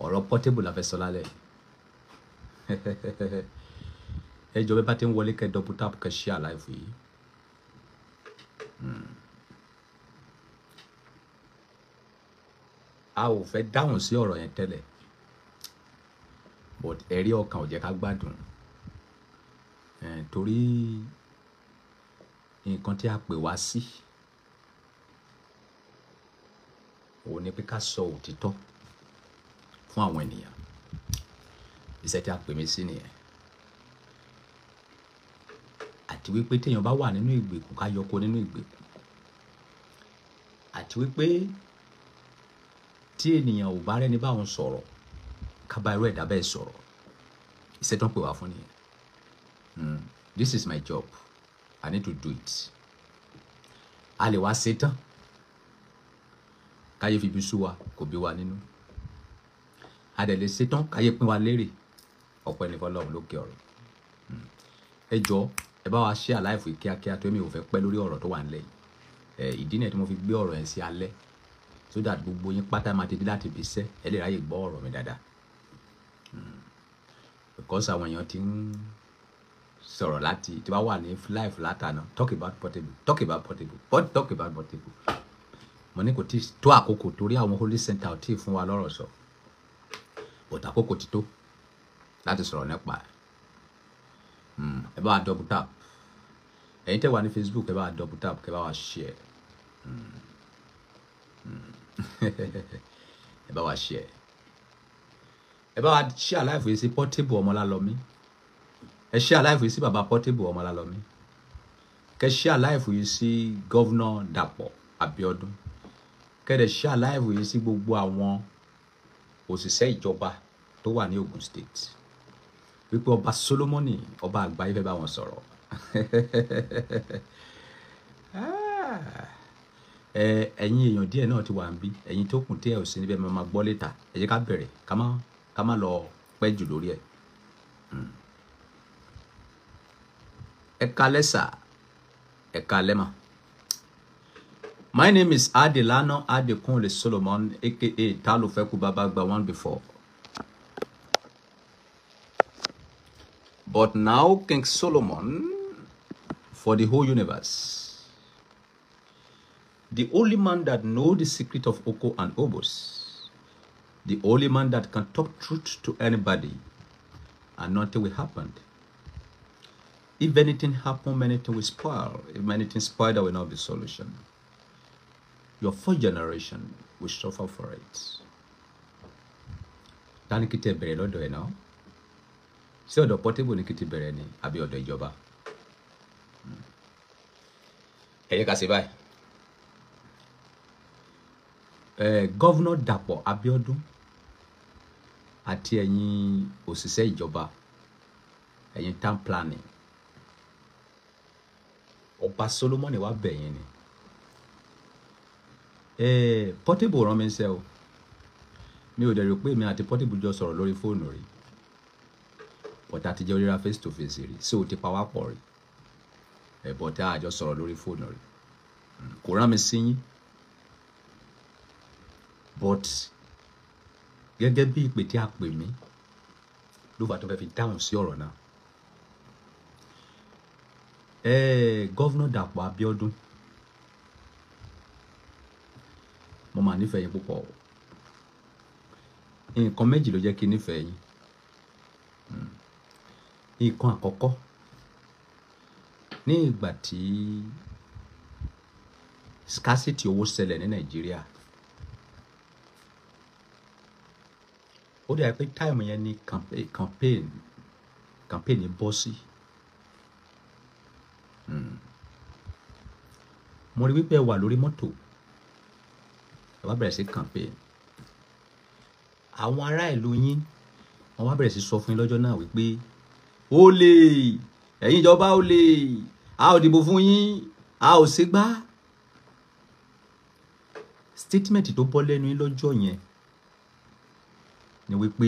ọ̀rọ̀ Portable la fẹ́ sọ lálẹ́. Ẹ jọ̀ọ́ bẹ́ bá ti ń wọlé kẹ́ double tap kẹ́ share live yìí. A ò fẹ́ dáhùn sí ọ̀rọ̀ yẹn tẹ́lẹ̀, but ẹ̀rí ọkàn ò jẹ́ ká gbádùn. Torí nǹkan tí a pè wá sí òun ni pé ká sọ òtítọ́ fún àwọn ènìyàn. Iṣẹ́ tí a pè mí sí nìyẹn. Àti wípé téèyàn bá wà nínú ìgbèkùn ká yọkó nínú ìgbèkùn. Àti wípé tí ènìyàn ò bá rẹ́ni bá wọn sọ̀rọ̀ ká bá irú ẹ̀dá bẹ́ẹ̀ sọ̀rọ̀. Iṣẹ́ tó ń pè wá fún nìyẹn. This is my job. I need to do it. A lè wá ṣe tán káyé fi bí sú wa kò bí wa nínú. A dẹ̀ lè ṣe tán káyé pín wa lérè. Ọpẹ́ ní fọ́lọ́run lókè ọ̀run. Ẹ jọ̀ọ́ ẹ bá wa share live yìí kíákíá tó mi ò fẹ́ pẹ́ lórí ọ̀rọ̀ tó wà nílẹ̀ yìí. Ìdí nìyẹn tí mo fi gbé ọ̀rọ̀ yẹn sí alẹ́ so that gbogbo yín pátá máa ti dé láti ibi iṣẹ́ ẹ lè ráyè gbọ́ ọ̀rọ̀ mi dáadáa. Because àwọn èèyàn ti ń sọ̀rọ̀ láti tí wọ́n wà ní live látàná talk about Portable, talk about Portable, talk about Portable. Mo ní kò tí tó àkókò torí àwọn holy center ò tí fún wa lọ́rọ̀ sọ, but àkókò ti tó láti sọ̀rọ̀ nípa ẹ̀. Ẹ bá wa double tap. Ẹ̀yin tẹ́ wà ní Facebook ẹ bá wa double tap kẹ́ bá wa share. Ẹ bá wa share. Ẹ bá wa share live yìí sí Portable Ọmọlálọmí. Ẹ share live yìí sí bàbá Portable Ọmọlálọmí. Kẹ́ share live yìí sí Governor Dàpọ̀ Abíọ́dún. Kẹ́ dẹ̀ share live yìí sí gbogbo àwọn òṣìṣẹ́ ìjọba tó wà ní Ogun State. Wípé ọba Solomoni ọba àgbáyé fẹ́ bá wọn sọ̀rọ̀. Ẹ̀yin èèyàn díẹ̀ náà ti wà ń bí. Ẹ̀yin tó kù tí ẹ ò sí níbẹ̀ máa gbọ́ létà. Ẹ jẹ́ ká bẹ̀rẹ̀ ká má lọ pẹ́ jù lórí ẹ̀. Ẹ kálẹ́ sà, ẹ kálẹ́ mà. My name is Adelano Adekunle Solomon, aka Talofeku Baba Gba one before. But now King Solomon for the whole universe. The only man that knows the secret of Oko and Obos. The only man that can talk truth to anybody and nothing will happen. If anything happen, many things will spoil. If many things spoil, there will not be solution. Your first generation will suffer for it. Tani kiti bẹ̀rẹ̀ lọ́dọ̀ ẹ̀ náà. Ṣé ọ̀dọ̀ Portable ni kiti bẹ̀rẹ̀ ni àbí ọ̀dọ̀ ìjọba? Ẹ jẹ́ ká ṣe báyìí. Governor Dàpọ̀ Abíọ́dún àti ẹ̀yin òṣìṣẹ́ ìjọba, ẹ̀yin town planning. Ọba Solomoni wá bẹ̀ yín ni. Portable rán mi ń sẹ́ o. Mi ò dẹ̀ rò pé mi àti Portable jọ sọ̀rọ̀ lórí fóònù rí. Bọ̀tá ti jẹ́ oríra face to face rí. So ti pa wá pọ̀ rí. Bọ̀tá àjọ sọ̀rọ̀ lórí fóònù rí. Kò rán mi sí yín. But gẹ́gẹ́ bí ìpè tí a pè mí ló fà tó fẹ́ fi dáhùn sí ọ̀rọ̀ náà. Governor Dàpọ̀ Abíọ́dún. Mo máa nífẹ̀ẹ́ yín púpọ̀. Nǹkan méjì ló jẹ́ kí n nífẹ̀ẹ́ yín. Nǹkan àkọ́kọ́, ní ìgbà tí scarcity owó ṣẹlẹ̀ ní Nàìjíríà, ó dà pé time yẹn ní campaign bọ́ sí. Mo rí wípé ẹ wà lórí mọ́tò. Ẹ wá bẹ̀rẹ̀ sí campaign. Àwọn ará ìlú yín wọ́n wá bẹ̀rẹ̀ sí sọ fún yín lọ́jọ́ náà wípé ó lè ẹ̀yin ìjọba ó lè a ò dìbò fún yín a ò ṣe gbá. Statement tó bọ́ lẹ́nu yín lọ́jọ́ yẹn ni wípé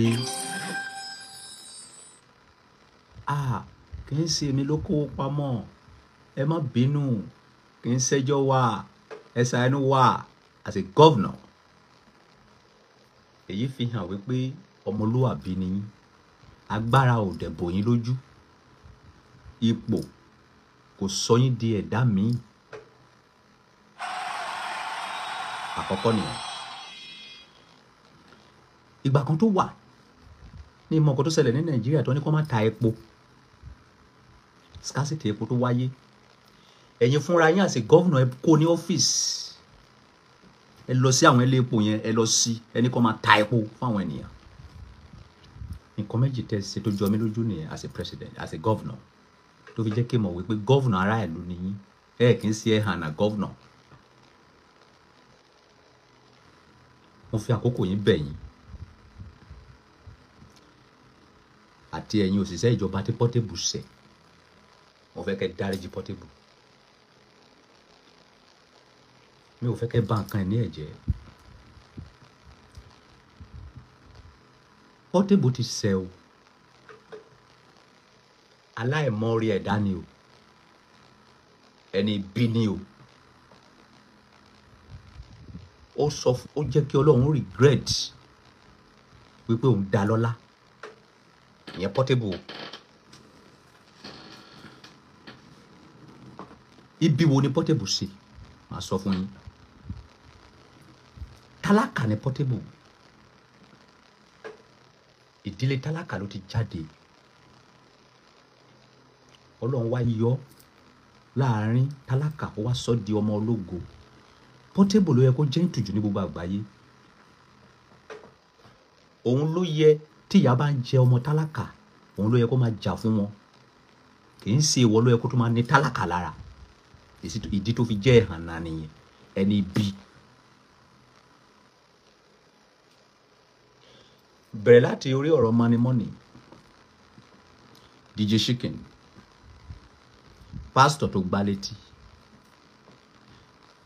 kì í ṣe èmi ló kó pamọ́, ẹ má bínú, kì í ṣẹjọ́ wà, ẹ ṣàánú wà as a governor. èyí fi hàn wípé ọmọlúwàbí ni yín, agbára ò dẹ̀ bò yín lójú, ipò kò sọ yín di ẹ̀dá míì. Àkọ́kọ́ nìyẹn. Ìgbà kan tó wà ní ìmọ̀ kan tó ṣẹlẹ̀ ní Nàìjíríà tó ní kó má ta epo, scarcity epo tó wáyé, ẹ̀yin fúnra yín àti gọ́vùnà ẹ kó ní ọ́fíìsì, ẹ lọ sí àwọn ilé epo yẹn, ẹ lọ sí ẹni kó máa ta epo fáwọn ènìyàn. Nǹkan méjì tẹ́ ṣe tó jọ mí lójú nìyẹn as a president, as a governor, tó fi jẹ́ kí n mọ̀ wípé gọ́vùnà ará ìlú ni yín, ẹ kì í ṣe ẹ̀hànà gọ́vùnà. Mo fi àkókò yín bẹ̀ yín àti ẹ̀yin òṣìṣẹ́ ìjọba tí Portable ṣẹ̀, mo fẹ́ kẹ́ dáríjì Portable. Mi ò fẹ́ kẹ́ bà nǹkan ẹ̀ ní ẹ̀jẹ̀. Portable ti ṣẹ̀ o, aláìmọ̀ọ́rí ẹ̀dá ni o, ẹni bí ni o. Ó jẹ́ kí Ọlọ́run regret wípé òun dá lọ́lá, ìyẹn Portable. Ibi wo ni Portable ṣe? Màá sọ fún yín. Tálákà ni Portable. Ìdílé tálákà ló ti jáde. Ọlọ́run wá yọ láàrin tálákà ó wá sọ di ọmọ ológo. Portable ló yẹ kó jẹ́ ìtùjú ní gbogbo àgbáyé. Òun ló yẹ tí ìyá bá ń jẹ ọmọ tálákà, òun ló yẹ kó máa jà fún wọn. Kì í ṣe ìwọ ló yẹ kó tó máa ní tálákà lára. Ìdí tó fi jẹ́ ẹ̀hànà nìyẹn, ẹni bí. Bẹ̀rẹ̀ láti orí ọ̀rọ̀ money, DJ Chicken, pásítọ̀ tó gbá létí.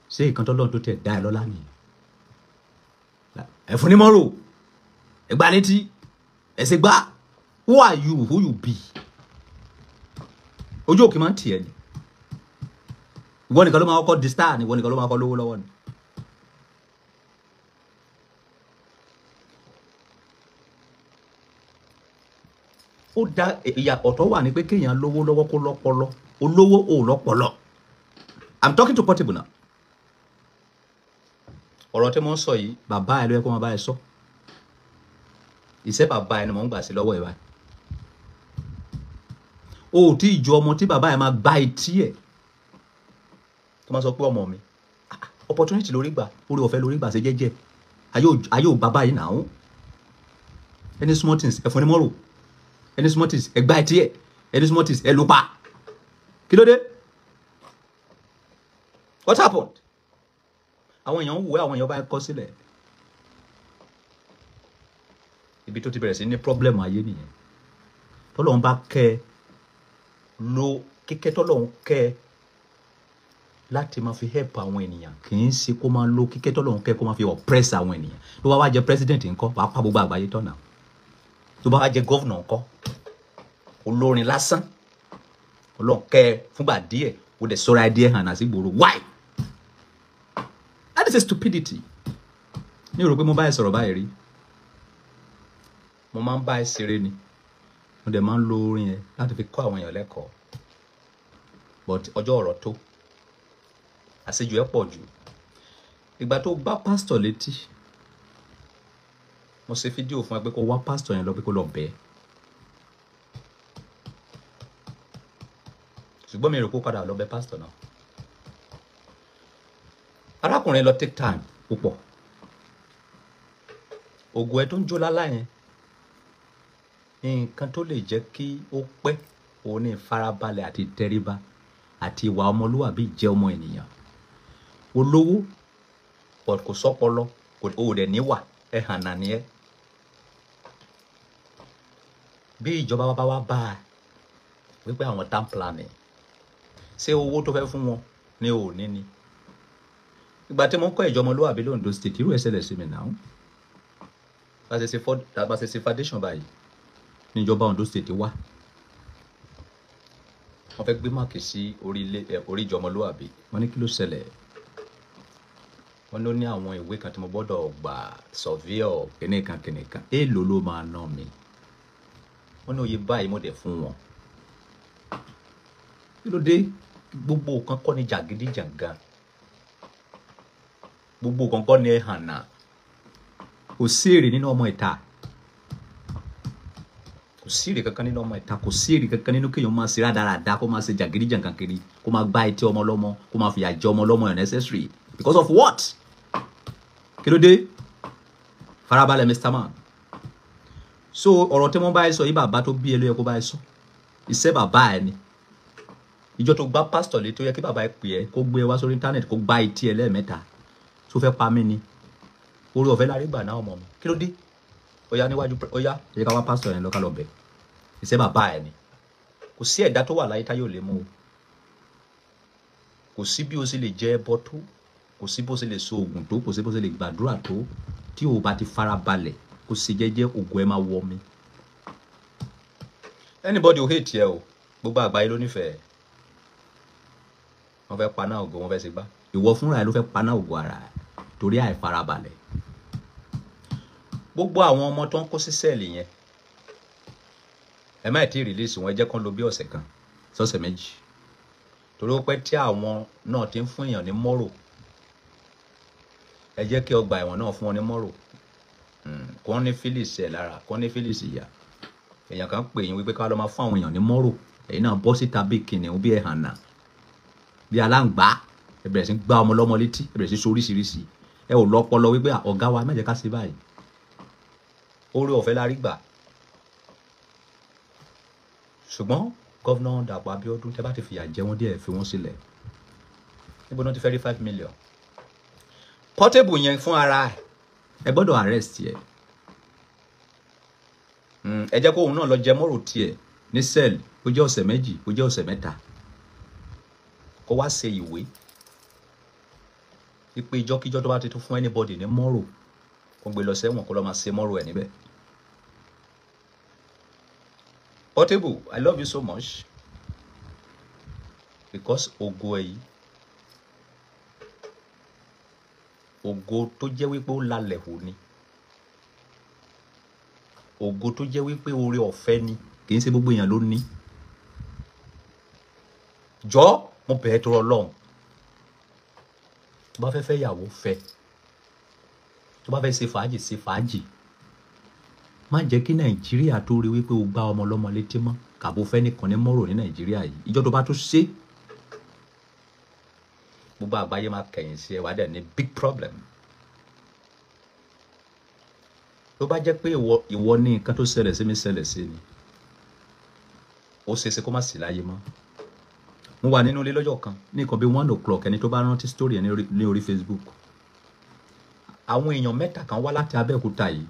Ṣé ìkan tọ́lọ́run tó tẹ̀ dá ẹ lọ́lá nìyẹn? Ẹ fún ní mọ́rò, ẹ gbá létí, ẹ ṣe gbá. Who are you? Who you be? Ojú òkè máa ń tì ẹ́ ni. Ìwọ nìkan ló máa kọ́kọ́ di star ni, ìwọ nìkan ló máa kọ́ lówó lọ́wọ́ ni. Ó dá ìyàtọ̀ wà ní pé kéèyàn lówó lọ́wọ́ kó lọ́pọlọ, olówó ò lọ́pọlọ. I'm talking to Portable now. Ọ̀rọ̀ tí mo ń sọ yìí, bàbá ẹ ló yẹ kó máa bá ẹ sọ. Iṣẹ́ bàbá ẹ ni mò ń gbà sí lọ́wọ́ ẹ báyìí. O ò tí ì ju ọmọ tí bàbá ẹ máa gbá etí ẹ̀ tó máa sọ pé ọmọ mi, opportunity lórí gbà, orí ọ̀fẹ́ lórí gbà ṣe jẹ́jẹ́. Ayé ò bàbá yìí náà. Any small things ẹ fún ní mọ́rò, any small things ẹ gbá etí ẹ̀, any small things ẹ lù pa. Kí ló dé? What happened? Àwọn èèyàn ń wò ẹ́, àwọn èèyàn bá kọ́ sílẹ̀. Ibi tó ti bẹ̀rẹ̀ sí ní problem ayé nìyẹn. Tọ́lọ́run bá kẹ́ ẹ, lo kíkẹ́ tọ́lọ́run kẹ́ ẹ láti máa fi help àwọn ènìyàn, kì í ṣe kó máa lo kíkẹ́ tọ́lọ́run kẹ́ ẹ kó máa fi oppress àwọn ènìyàn. Tó bá wá jẹ president ńkọ́, wàá pa gbogbo àgbáyé tọ́nà. Tó bá wá jẹ governor ńkọ́, olórin lásán, Ọlọ́run kẹ́ ẹ fúngbà díẹ̀, ó dẹ̀ sọ́ra ẹ díẹ̀ hàn sí gbòòrò. Why? That is a stupidity. Mi ò rò pé mo bá ẹ sọ̀rọ̀ báyìí rí. Mo máa ń bá ẹ ṣeré ni. Mo dẹ̀ máa ń lo orin yẹn láti fi kọ́ àwọn èèyàn lẹ́kọ̀ọ́. But ọjọ́ ọ̀rọ̀ tó, àṣejù ẹ̀ pọ̀ jù. Ìgbà tó bá pásítọ̀ létí, mo ṣe fídíò fún ẹ pé kó wá pásítọ̀ yẹn lọ pé kó lọ bẹ́ẹ̀. Ṣùgbọ́n mi rò pé ó padà lọ bẹ̀ pásítọ̀ náà. Arákùnrin lọ take time púpọ̀. Ògùn ẹ tó ń jó lálá yẹn, nǹkan tó lè jẹ́ kí ó pẹ́ òun ní ìfarabalẹ̀ àti tẹríba àti ìwà ọmọlúwàbí jẹ́ ọmọ ènìyàn. Olówó but kò sọ́pọlọ, kò dẹ̀ níwà, ẹ̀hànà ni ẹ́. Bí ìjọba bá wá bá a wípé àwọn town planning, ṣé owó tó fẹ́ fún wọn ní òní ni? Ìgbà tí mo ń kọ́ ìjọ ọmọlúwàbí l'Ondo State, irú ẹ̀ ṣẹlẹ̀ sí mi náà. Bá ṣe ṣe foundation báyìí ní ìjọba Ondo State wá. Wọ́n fẹ́ gbé máàkì sí orí ìjọ ọmọlúwàbí. Wọ́n ní kí ló ṣẹlẹ̀? wọ́n ló ní àwọn ìwé kan tí mo gbọ́dọ̀ gbà surveyor kìnìkan èèlò ló máa ná mi wọ́n ní oye báyìí mo dẹ̀ fún wọn kí ló dé gbogbo nǹkan kọ́ ni jàgídíjàgan gbogbo nǹkan kọ́ ni ẹ̀hànà kò sí èrè nínú ọmọ ìta kò sí èrè kankan nínú ọmọ ìta kò sí èrè kankan nínú kéèyàn máa ṣe rádaràda kó máa ṣe jàgídíjàgan kiri kó máa gbá etí ọmọ lọ́mọ kó máa fìyà jẹ ọmọ lọ́mọ unnecessary because of what kí ló dé farabalẹ̀ Mr. Man so ọ̀rọ̀ tí wọ́n bá ẹ sọ yìí bàbá tó bí ẹ ló yẹ kó bá ẹ sọ iṣẹ́ bàbá ẹ ni ìjọ tó gbá pásítọ̀ lé tó yẹ kí bàbá ẹ pè ẹ kó gbé ẹ wá sórí íńtánẹ́ẹ̀tì kó gbá etí ẹ lẹ́ẹ̀mẹ́ta tó fẹ́ pa mí ni orí ọ̀fẹ́ lárí gbà náà ọmọ mi kí ló dé ó yá níwájú ó yá ẹ ká wá pásítọ̀ yẹn lọ ká lọ bẹ̀ iṣẹ́ bàbá ẹ ni kò sí ẹ̀dá tó wà láyé táyé ò lè mú o kò sí bí o sì lè jẹ ẹbọ tó kò sí bó ṣe lè so oògùn tó kò sí bó ṣe lè gbàdúrà tó tí o bá ti fara balẹ̀ kó ṣe jẹ́jẹ́ oògùn ẹ máa wọ mi anybody ò hate ẹ o gbogbo àgbáyé ló nífẹ̀ẹ́ wọ́n fẹ́ paná ògo wọ́n fẹ́ ṣe gbá ìwọ fúnra ẹ ló fẹ́ paná ògo ara ẹ torí àìfarabalẹ̀ gbogbo àwọn ọmọ tó ń kó sí sẹ́ẹ̀lì yẹn ẹ má tí ì rìlíìsì wọn ẹ jẹ́ kán lò bí ọ̀sẹ̀ kan sọ́sẹ̀ méjì torí ó pẹ́ tí àwọn náà ti ń fún èèyàn ní mọ́rò ẹ jẹ́ kí ọgbà ẹ̀wọ̀n náà fún wọn ní mọ́rò kò ní fílìsì ẹ̀ lára kò ní fílìsì ìyá èèyàn kan pè yín wípé ká lọ máa fún àwọn èèyàn ní mọ́rò èyí náà bọ́ síta bí kìnìún bí ẹ̀hànà bí aláǹgbá ẹ bẹ̀rẹ̀ sí gbá ọmọ lọ́mọ létí ẹ bẹ̀rẹ̀ sí soríṣiríṣi ẹ ò lọ́pọlọ wípé ọ̀gá wa má jẹ́ ká ṣe báyìí oore ọ̀fẹ́ la rí gbà ṣùgbọ́n gọ́vnà Dàpọ̀ Abíọ́dún tẹ́ bá ti fìyà jẹ wọ́n díẹ̀ fi wọ́n sílẹ̀ níbo náà ti fẹ́ rí 5 million Portable yẹn fún ara ẹ gbọ́dọ̀ arrest ẹ ẹ jẹ́ kó òun náà lọ jẹ mọ́rò tiẹ̀ ní sẹ́ẹ̀lì ó jẹ́ ọ̀sẹ̀ méjì ó jẹ́ ọ̀sẹ̀ mẹ́ta kó wá ṣe ìwé wípé ìjọ́kíjọ́ tó bá ti tún fún anybody ní mọ́rò kó gbé lọ sẹ́wọ̀n kó lọ máa ṣe mọ́rò ẹ̀ níbẹ̀. Portable, I love you so much because ògo ẹ̀ yìí ògo tó jẹ́ wípé ó lálẹ́ hù ni ògo tó jẹ́ wípé oore ọ̀fẹ́ ni kì í ṣe gbogbo èèyàn ló ní jọ́ mo bẹ̀ẹ́ tó Ọlọ́run tó bá fẹ́ fẹ́ ìyàwó fẹ́ tó bá fẹ́ ṣe fàájì má jẹ́ kí Nàìjíríà tó rí wípé o gbá ọmọ ọlọ́mọ létí mọ́ kàbó fẹ́ nìkan ní mọ́rò ní Nàìjíríà yìí ìjọ tó bá tó ṣe gbogbo àgbáyé máa kẹ̀yìn sí ẹ wá dẹ̀ ní big problem ló bá jẹ́ pé ìwọ ní nǹkan tó ṣẹlẹ̀ sí mi ṣẹlẹ̀ sí ni ó ṣeéṣe kó má sí láyé mọ́ mo wà nínú ilé lọ́jọ́ kan ní nǹkan bí 1 o'clock ẹni tó bá rántí story ẹ ní orí Facebook àwọn èèyàn mẹ́ta kan wá láti Abẹ́òkúta yìí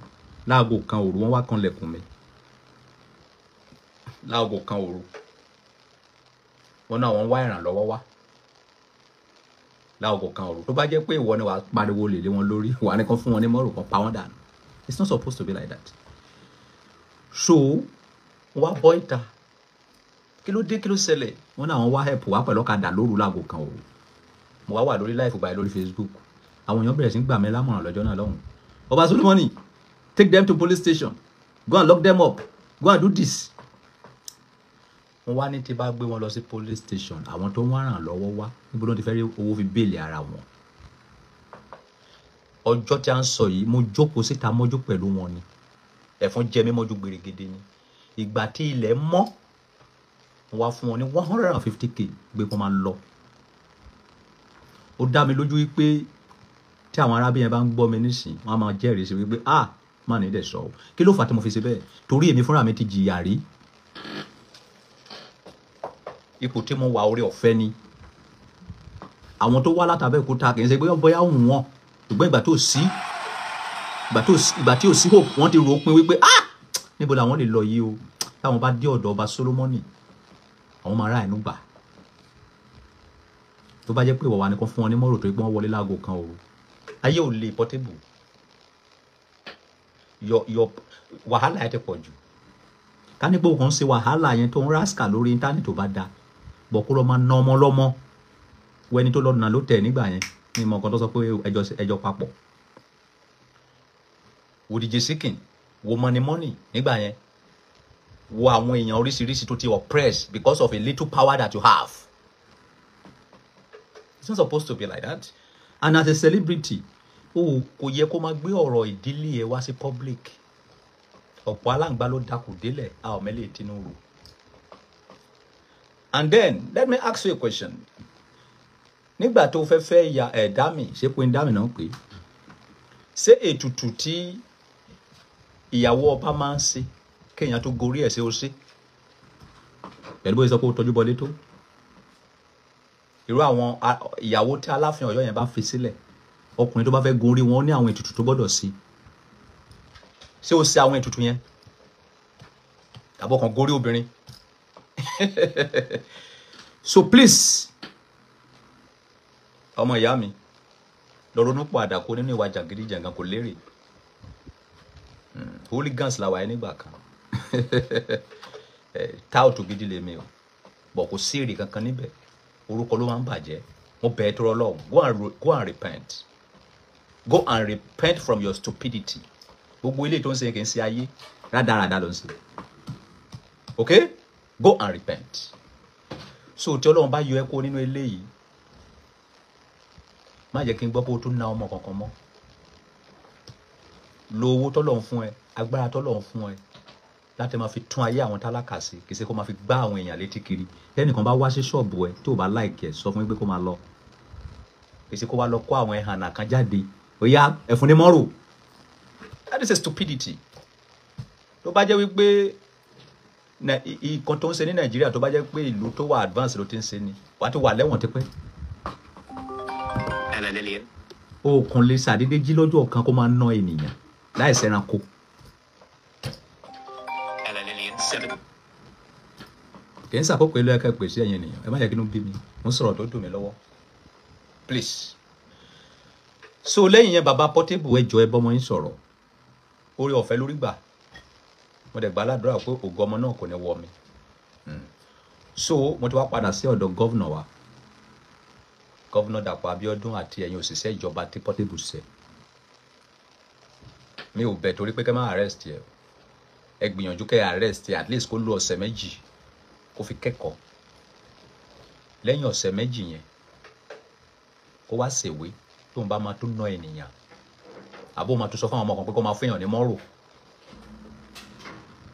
láago kan òru wọ́n wá kanlẹ̀kùn mi láago kan òru wọ́n náà wọ́n wá ìrànlọ́wọ́ wá láago kan òru tó bá jẹ́ pé ìwọ ni wàá pariwo lè lé wọn lórí wàá ní kan fún wọn ní mọ́rò kan pa wọ́n dànù it's not supposed to be like that so wá bọ́ ìta kí ló dé kí ló ṣẹlẹ̀ wọ́n náà wọ́n wá help wá pẹ̀lú ọ̀kadà lóru láago kan òru mo wá wà lórí live báyìí lórí Facebook àwọn èèyàn bẹ̀rẹ̀ sí gbà mí lámọ̀ràn lọ́jọ́ náà lọ́hùn Ọba Solomoni take them to police station go and lock them up go and do this wọ́n wá ní tí bá gbé wọn lọ sí police station àwọn tó ń wá ràn lọ́wọ́ wá níbo ló ti fẹ́ rí owó fi béèlì ara wọn ọjọ́ tí a ń sọ yìí mo jókòó síta mọ́jú pẹ̀lú wọn ni ẹ̀fọn jẹ mí mọ́jú gbèrègèdè ni ìgbà tí ilẹ̀ mọ́ wọ́n wá fún wọn ní 150k gbé kó máa lọ ó dá mi lójú wípé tí àwọn arábìnrin bá ń gbọ́ mi nísìn wọ́n á máa jẹ́rìí sí wípé má ní dẹ̀ sọ ọ́ kí ló fà á tí mo fi ṣe bẹ́ẹ̀ torí èmi fúnra mi ti jìyà rí ipò tí mo wà orí ọ̀fẹ́ ni àwọn tó wá látàbẹ́òkúta kì í ṣe bóyá òun wọn ṣùgbọ́n ìgbà tí ò sí hope wọ́n ti rò ó pin wípé níbo làwọn lè lọ yìí o táwọn bá dé ọ̀dọ̀ Ọba Solomoni àwọn máa rà ẹnu gbà tó bá jẹ́ pé ìwọ wa nìkan fún wọn ní mọ́rò tó pé wọ́n wọlé láago kan òru ayé ò lè Portable yọ wàhálà yẹn ti pọ̀ jù ká ní pé òun kàn ń ṣe wàhálà yẹn tó ń rásìkà lórí íńtánẹ́ẹ̀tì tó bá da bọ̀ kó lọ máa ná ọmọ lọ́mọ wọ ẹni tó lọ nà ló tẹ̀ nígbà yẹn ní mọ̀ kan tó sọ pé ẹjọ́ papọ̀. Wo DJ Sikin, wo money nígbà yẹn, wo àwọn èèyàn oríṣiríṣi tó ti oppress because of a little power that you have. It's not supposed to be like that. And as a celebrity, kò yẹ kó máa gbé ọ̀rọ̀ ìdílé ẹ wá sí public. Ọ̀pọ̀ aláǹgbá ló dákú délẹ̀, a ò mẹ́lẹ̀ Tinubu. And then, let me ask you a question. Nígbà tó fẹ́ ya Dami, ṣé Queen Dami náà pé? Ṣé ètùtù tí ìyàwó ọba máa ń ṣe kéèyàn tó gorí ẹ̀ ṣe ó ṣe? Pẹ̀lú bóyá sọ pé ó tọ́jú bọlé tó. Irú àwọn ìyàwó tí Aláàfin Ọ̀yọ́ yẹn bá fi sílẹ̀, ọkùnrin tó bá fẹ́ gorí wọn ní àwọn ètùtù tó gbọ́dọ̀ sí. Ṣé ó ṣe àwọn ètùtù yẹn? Tàbí kan gorí obìnrin? So please, ọmọ ìyá mi, lọ ronú padà kó nínú ìwà jàgídíjàgan kò lérè. Hooligans la wà ẹ́ nígbà kan. Táòtù gidi lèmi o, bọ̀ kò sí èrè kankan níbẹ̀. Orúkọ ló máa ń bàjẹ́. Mo bẹ̀ ẹ́ tó Ọlọ́run, go and repent. Go and repent from your stupidity. Gbogbo ilé tó ń ṣe kì í ṣe ayé, rádaràda ló ń ṣe. Okay? Go and repent. So tí Ọlọ́run bá yọ ẹ́ kó nínú eléyìí, má jẹ́ kí n gbọ́ pé o tún ná ọmọ kankan mọ́. Lo owó t'Ọlọ́run fún ẹ, agbára t'Ọlọ́run fún ẹ láti máa fi tún ayé àwọn tálákà sí, kì í ṣe kó máa fi gbá àwọn èèyàn létí kiri. Lẹ́nìkan bá wá sí ṣọ́ọ̀bù ẹ tó o bá láìkẹ́ sọ fún mi pé kó máa lọ. Kì í ṣe kó wá lọ kó àwọn ẹ̀hànà kan jáde. Ó yá ẹ̀fún ní mọ́rò. That is a stupidity. Tó bá jẹ́ wípé nǹkan tó ń ṣe ní Nàìjíríà tó bá jẹ́ pé ìlú tó wà advance ló ti ń ṣe ni, wàá ti wà lẹ́wọ̀n tipẹ́. Òkun lè ṣàdédé jí lọ́jọ́ kan kó máa ná ènìyàn láìsí ẹranko. Kì í ṣàkókò ilé ẹ̀ka pèsè ẹ̀yìn ènìyàn. Ẹ má jẹ́ kí inú bí mi. Mo ń sọ̀rọ̀ tó dùn mí lọ́wọ́. Please. So lẹ́yìn yẹn bàbá Portable ẹjọ́ ẹ bọ́mọ yín sọ̀rọ̀. Oore ọ̀fẹ́ lórí gbà. Mo dẹ̀ gbà ládùúrà pé ògo ọmọ náà kò ní wọ mi. So mo ti wá padà sí ọ̀dọ̀ gọ́vnà wa. Gọ́vnà Dàpọ̀ Abíọ́dún àti ẹ̀yin òṣìṣẹ́ ìjọba tí Portable ṣe. Mi ò bẹ̀ torí pé kẹ́ máa arrest ẹ. Ẹ gbìyànjú kẹ́ arrest ẹ at least kó lò ọ̀sẹ̀ méjì kó fi kẹ́kọ̀ọ́. Lẹ́yìn ọ̀sẹ̀ méjì yẹn kó wá ṣèwé tó ń bá máa tún ná ènìyàn. Àbó máa tún sọ fún àwọn ọmọ kan pé kó máa fẹ́yàn ní mọ́rò.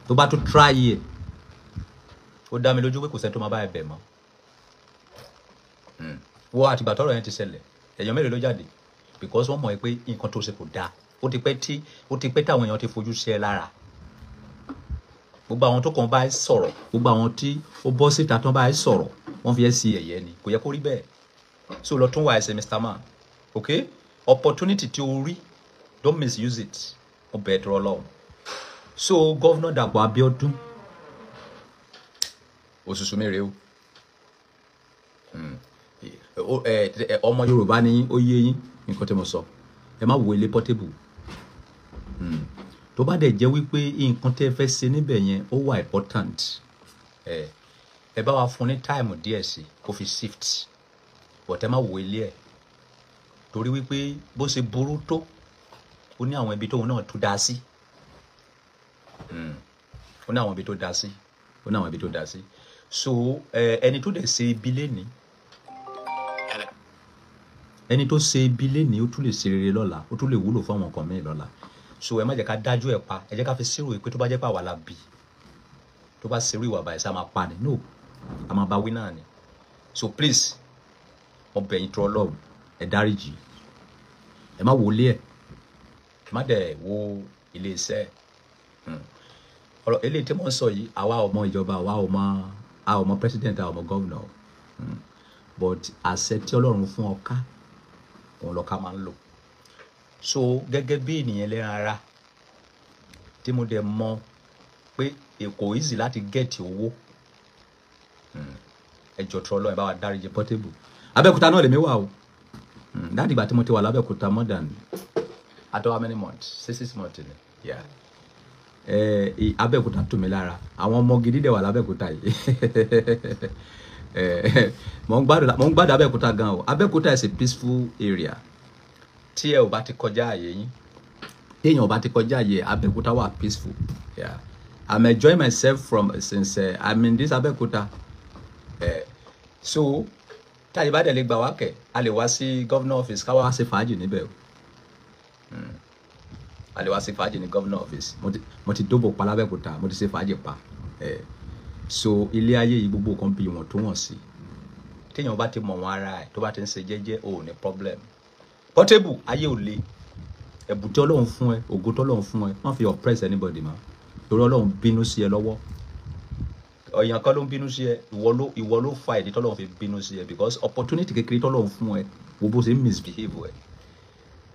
Tó bá tún try ẹ̀, ó dá mi lójú pé kò sẹ́ni tó máa bá ẹ bẹ̀ mọ́. Wọ́n àtìgbà tọ́rọ̀ yẹn ti ṣẹlẹ̀, èèyàn mélòó ló jáde? Because wọ́n mọ̀ pé nǹkan tó ṣe kò dáa. Ó ti pẹ́ táwọn èèyàn ti fojú sí ẹ lára. Gbogbo àwọn tó kàn bá ẹ sọ̀rọ̀, gbogbo àwọn tí ó bọ́ síta tán bá ẹ sọ̀rọ̀, wọ́n fi ẹ́ sí ẹ̀yẹ ni. Kò yẹ kó rí bẹ́ẹ̀. So lọ tún wá ẹsẹ̀ Mr. Man. Okay? Opportunity tí o rí, don't misuse it. Ó bẹ̀ ẹ́ tọrọ Ọlọ́run. So Governor Dàpọ̀ Abíọ́dún, òṣùṣù mi rèé o. Ọmọ Yorùbá ni ó yé yín nǹkan tí mo sọ. Ẹ má wo ilé Portable. Tó bá dẹ̀ jẹ́ wípé nǹkan tẹ́ fẹ́ ṣe níbẹ̀ yẹn ó wà important. Ẹ bá wa fún ní time díẹ̀ sí kó fi shift. But ẹ má wo ilé ẹ̀. Torí wípé bó ṣe burú tó, ó ní àwọn ibi tóun náà tún dá sí. Ó ní àwọn ibi tó dá sí. Ó ní àwọn ibi tó dá sí. So ẹni tó dẹ̀ ṣe ibi lénìí, ẹni tó ṣe ibi lénìí ó tún lè ṣe rere lọ́la, ó tún lè wúlò fún àwọn nǹkan mìíràn lọ́la. So ẹ má jẹ́ ká dájú ẹ̀ pa, ẹ jẹ́ ká fi sírò pé tó bá jẹ́ pé àwa la bí, tó bá ṣerú ìwà báyìí sá máa pa ni. No, a máa bá wí náà ni. So please, mo bẹ̀ yín tọrọ Ọlọ́run, ẹ dáríjì. Ẹ má wo ilé ẹ̀, ẹ má dẹ̀ wo ilé iṣẹ́. Ọ̀rọ̀ eléyìí tí mo ń sọ yìí, àwa ọmọ ìjọba, àwa ọmọ president, àwa ọmọ governor. But àṣẹ tí Ọlọ́run fún ọká, òun lọ́ka máa ń lò. So gẹ́gẹ́ bí ènìyàn lẹ́ran ara tí mo dẹ̀ mọ̀ pé kò easy láti gẹ̀ẹ́tì owó, ẹjọ́ tọrọ Ọlọ́run ẹ bá wa dáríjì Portable. Abẹ́òkúta náà lèmi wà o. Láti ìgbà tí mo ti wà lábẹ́òkúta more than how many months? 6 months ni. Yeah. Abẹ́òkúta tù mí lára. Àwọn ọmọ gidi dẹ̀ wà lábẹ́òkúta yìí. mo ń gbádùn Abẹ́òkúta gan o. Abẹ́òkúta is a peaceful area. Tí ẹ ò bá ti kọjá àyè yín, téèyàn ò bá ti kọjá àyè, Abẹ́òkúta wà peaceful. Yeah. I'm enjoying myself since I'm in this Abẹ́òkúta. So tá a bá dẹ̀ lè gbà wá kẹ̀, a lè wá sí governor office ká wá ṣe fàájì níbẹ̀ o. A lè wá ṣe fàájì ní governor office. Mo ti dóbò pa l'Abẹ́òkúta, mo ti ṣe fàájì pa. So ilé ayé yìí gbogbo kan bí wọn tó wọ̀n sí. Téèyàn bá ti mọ̀ wọn ara ẹ̀ tó bá ti ń ṣe jẹ́jẹ́ ò ní problem. Portable ayé ò le. Ẹ̀bùn tí Ọlọ́run fún ẹ, ògo tí Ọlọ́run fún ẹ, má fi oppress anybody mọ́. Torí Ọlọ́run bínú sí ẹ lọ́wọ́. Ọ̀yàn kan ló ń bínú sí ẹ, ìwọ ló fa ìdí tí Ọlọ́run fi bínú sí ẹ because opportunity kékeré tí Ọlọ́run fún ẹ, wo bó ṣe misbehave ẹ.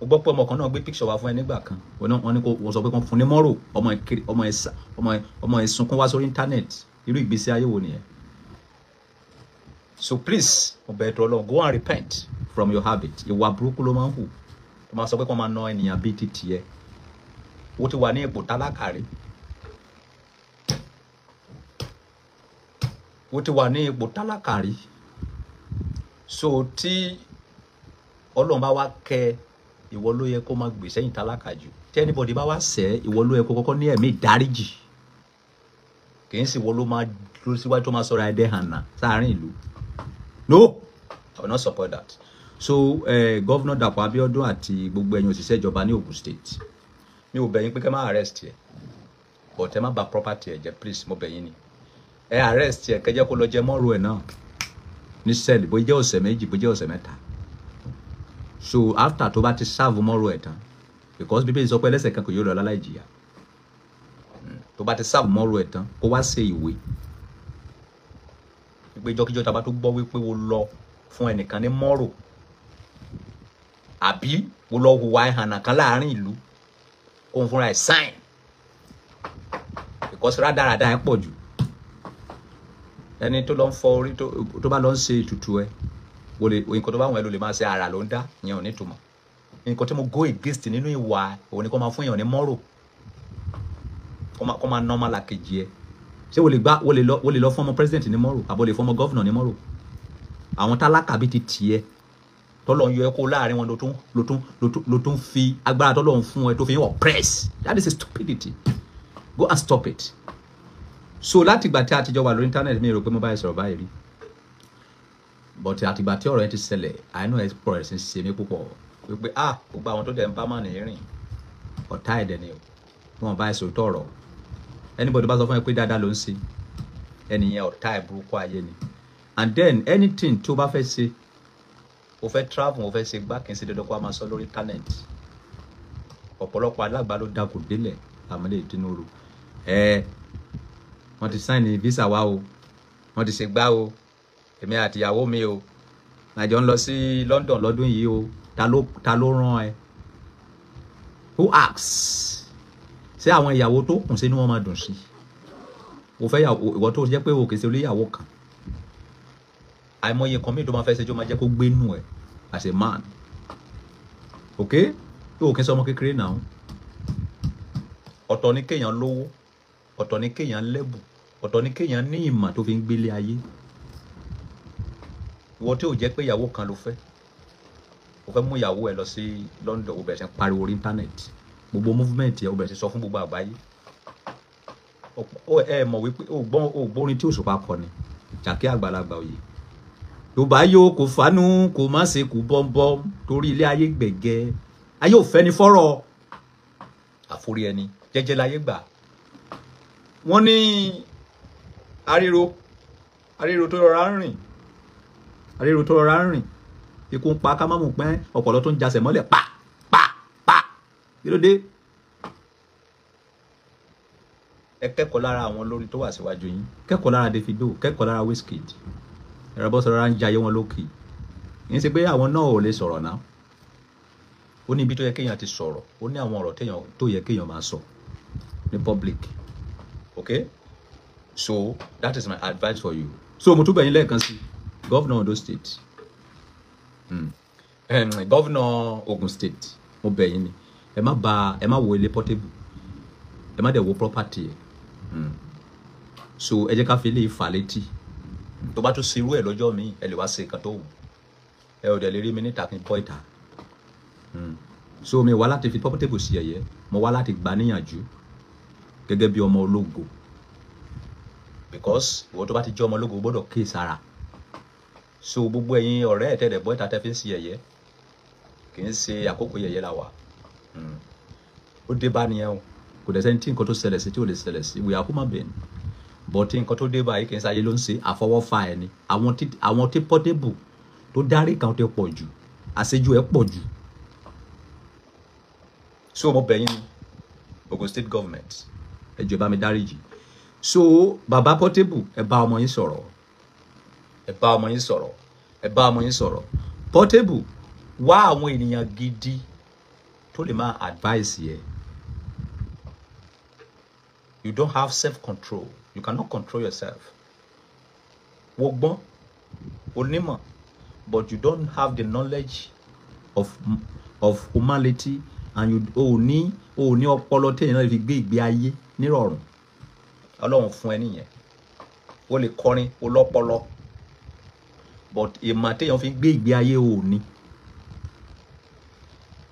Mo gbọ́ pé ọmọ kan náà gbé picture wá fún ẹ nígbà kan. Wọ́n ní kó wọ́n sọ pé kán fún ní mọ́rò, ọmọ ẹ̀ sunkún wá sórí internet. Irú ìgbésí ayé wo nìyẹn? So please, mo bẹ̀ tó Ọlọ́run, go and repent from your habit. Ìwà burúkú ló máa ń hù. Ó máa sọ pé kán máa ná ènìyàn bíi títì ẹ. Ó ti wà ní ipò tálákà rí. Ó ti wà ní ipò tálákà rí. So tí Ọlọ́run bá wá kẹ́ ìwọ ló yẹ kó máa gbè sẹ́yìn tálákà jù. Tí anybody bá wá sẹ́, ìwọ ló yẹ kó kọ́kọ́ ní ẹ̀mí ìdáríjì. Kì í sì ìwọ ló máa dúró síwájú tó máa sọ̀rọ̀ ẹ̀dẹ́ hànà sáàárín ìlú. No, I will not support that. So Governor Dapo Abiodun àti gbogbo ẹ̀yin òṣìṣẹ́ ìjọba ní Ogun State, mi ò bẹ̀ yín pé kẹ́ máa arrest ẹ, but ẹ má bà property ẹ jẹ́, please, mo bẹ̀ yín ni. Ẹ arrest ẹ, kẹ́ jẹ́ kó lọ jẹ mọ́rò ẹ̀ náà ní sẹ́ẹ̀lì, bó jẹ́ ọ̀sẹ̀ méjì, bó jẹ́ ọ̀sẹ̀ mẹ́ta. So after tó bá ti serve mọ́rò ẹ̀ tán, because Bíbélì sọ pé ẹlẹ́ṣẹ̀ kan kò yóò lọ láláì jìyà. Tó bá ti serve mọ́rò ẹ̀ tán, kó wá ṣe ìwé. Pé ìjọ́kíjọ́ tá bá tó gbọ́ wípé wo lọ fún ẹnìkan ní mọ́rò, àbí wo lọ hùwà ẹ̀hànà kan láàárín ìlú, kó ń fúnra ẹ̀ sign. Because rádaràda ẹ̀ pọ̀ jù. Ẹni tó lọ ń fọ orí tó bá lọ ń ṣe ètùtù ẹ, nǹkan tó bá wọn ẹ ló lè máa ṣe ara ló ń dá, ìyẹn ò ní túmọ̀. Nǹkan tí mo go against nínú ìwà òun ni kó máa fún èèyàn ní mọ́rò, kó máa normal làkejì ẹ. Ṣé wo lè lọ fún ọmọ president ní mọ́rò, àbò lè fún ọmọ governor ní mọ́rò? Àwọn tálákà bíi ti tiẹ̀ tọ́lọ́run yọ ẹ́ kó láàrin wọn ló tún fi agbára tọ́lọ́run fún ẹ tó fi ń oppress. That is a stupidity. Go and stop it. So láti ìgbà tí a ti jọ wà lórí internet, mi rò pé mo bá ẹ sọ̀rọ̀ báyìí rí, but àti ìgbà tí ọ̀rọ̀ yẹn ti ṣẹlẹ̀, àìnú ẹ̀ pọ̀ rẹ̀ sí ṣe mí púpọ̀ wípé gbogbo àwọn tó dẹ̀ ń bá màá nìyí rìn ọ̀tá ẹ̀dẹ̀ ni o, wọn bá ẹ sòótọ́ ọ̀rọ̀. Anybody bá sọ fún ẹ pé dáadáa ló ń ṣe, ẹnìyẹn ọ̀tá ẹ̀ burúkú ayé ni. And then anything tó bá fẹ́ ṣe, o fẹ́ travel, o fẹ́ ṣe gbá kí n ṣe dandan kó a máa sọ lórí internet. Ọ̀pọ̀lọpọ̀ alágbá ló dákò délẹ̀ àmọ́lé Tinubu. Wọ́n ti sign visa wa o, wọ́n ti ṣe gbá o, èmi àti ìyàwó mi o, àjọ ń lọ sí London lọ́dún yìí o, ta ló rán ẹ? Who asks? Ṣé àwọn ìyàwó tó kùn sínú wọn máa dùn sí? O fẹ́ ìwọ tó jẹ́ pé o kì í ṣe oníyàwó kan. Àìmọye kan mi tó máa fẹ́ ṣe tó máa jẹ́ kó gbé nù ẹ̀ as a man. Okay? Yóò kí n sọ ọmọ kékeré náà. Ọ̀tọ̀ ni kéèyàn lówó, ọ̀tọ̀ ni kéèyàn lẹ́bù, ọ̀tọ̀ ni kéèyàn ní ìmọ̀ tó fi ń gbélé ayé. Ìwọ tí ò jẹ́ pé ìyàwó kan ló fẹ́, o fẹ́ mú ìyàwó ẹ lọ sí London, o bẹ̀rẹ̀ sí pariwo orí internet, gbogbo movement ẹ o bẹ̀rẹ̀ sí sọ fún gbogbo àgbáyé. Ẹ mọ̀ wípé o gbọ́ orin tí Òṣùpá kọ ni, Jàkẹ́ Àgbàlagbà Oyè. Yorùbá yóò kò fánú kò má ṣe kù bọ́m̀bọ́m torí ilé ayé gbẹ̀gẹ́. Ayé ò fẹ́ ni fọ́rọ̀ àforí ẹni jẹ́jẹ́ láyé gbà. Wọ́n ní aríro tó rọra ń rìn, aríro tó rọra ń rìn, ikú ń pa ká má mú pẹ́, ọ̀pọ̀lọ́ tó ń jasẹ̀ mọ́lẹ̀ pa. Kí ló dé? Ẹ kẹ́kọ̀ọ́ lára àwọn olórí tó wà síwájú yín, kẹ́kọ̀ọ́ lára Davido, kẹ́kọ̀ọ́ lára Wizkid. Ẹ̀rọ bọ́ sọ̀rọ̀ ń jayé wọn lókè. Kì í ṣe pé àwọn náà ò lè sọ̀rọ̀ náà. Ó ní ibi tó yẹ kéèyàn ti sọ̀rọ̀, ó ní àwọn ọ̀rọ̀ tó yẹ kéèyàn máa sọ ní public. Okay? So that is my advice for you. So mo tún bẹ̀ yín lẹ́ẹ̀kan sí Governor Ondo State, Governor Ogun State, mo bẹ̀ yín ni ẹ má wo ilé Portable, ẹ má dẹ̀ wo property ẹ̀. So ẹ jẹ́ ká fi lè fà létí tó bá tún ṣe irú ẹ̀ lọ́jọ́ mi ẹ lè wá ṣe nǹkan tó wù ẹ ò dẹ̀ lè rí mi níta kí n bọ́ ìta so mi wá láti fi Portable sí ẹ̀yẹ mo wá láti gbà níyànjú gẹ́gẹ́ bí ọmọ ológo because ìwọ tó bá ti jẹ́ ọmọ ológo gbọ́dọ̀ ké sára so gbogbo ẹ̀yin ọ̀rẹ́ ẹ̀tẹ̀dẹ̀ bọ́ ìta tẹ́ fi ń sí ẹ̀yẹ kì í ṣe àkókò yẹ̀yẹ́ la wà ó dé bá nìyẹn o kò dẹ̀ sẹ́ni tí nǹkan tó ṣẹlẹ̀ sí tí ò lè ṣẹlẹ̀ sí we are human being but nǹkan tó dé báyìí kì í ṣayé ló ń ṣe àfọwọ́fà ẹni àwọn tí Portable tó dárí kan tó pọ̀ jù àṣejù ẹ̀ pọ̀ jù so mo bẹ̀ yín Ogun State government ẹ jọ̀ọ́ bá mi dáríjì so bàbá Portable ẹ bá ọmọ yín sọ̀rọ̀ ẹ bá ọmọ yín sọ̀rọ̀ ẹ bá ọmọ yín sọ̀rọ̀ Portable wá àwọn ènìyàn gidi tó lè máa advice yẹ you don't have self-control you cannot control yourself wọ́n gbọ́n onímọ̀ but you don't have the knowledge of humanity and you ò ní ọpọlọ téèyàn náà fi gbé ìgbé ayé nírọ̀rùn Ọlọ́run fún ẹ nìyẹn ó lè kọrin ó lọ́pọlọ but ìmọ̀ téèyàn fi gbé ìgbé ayé ò ní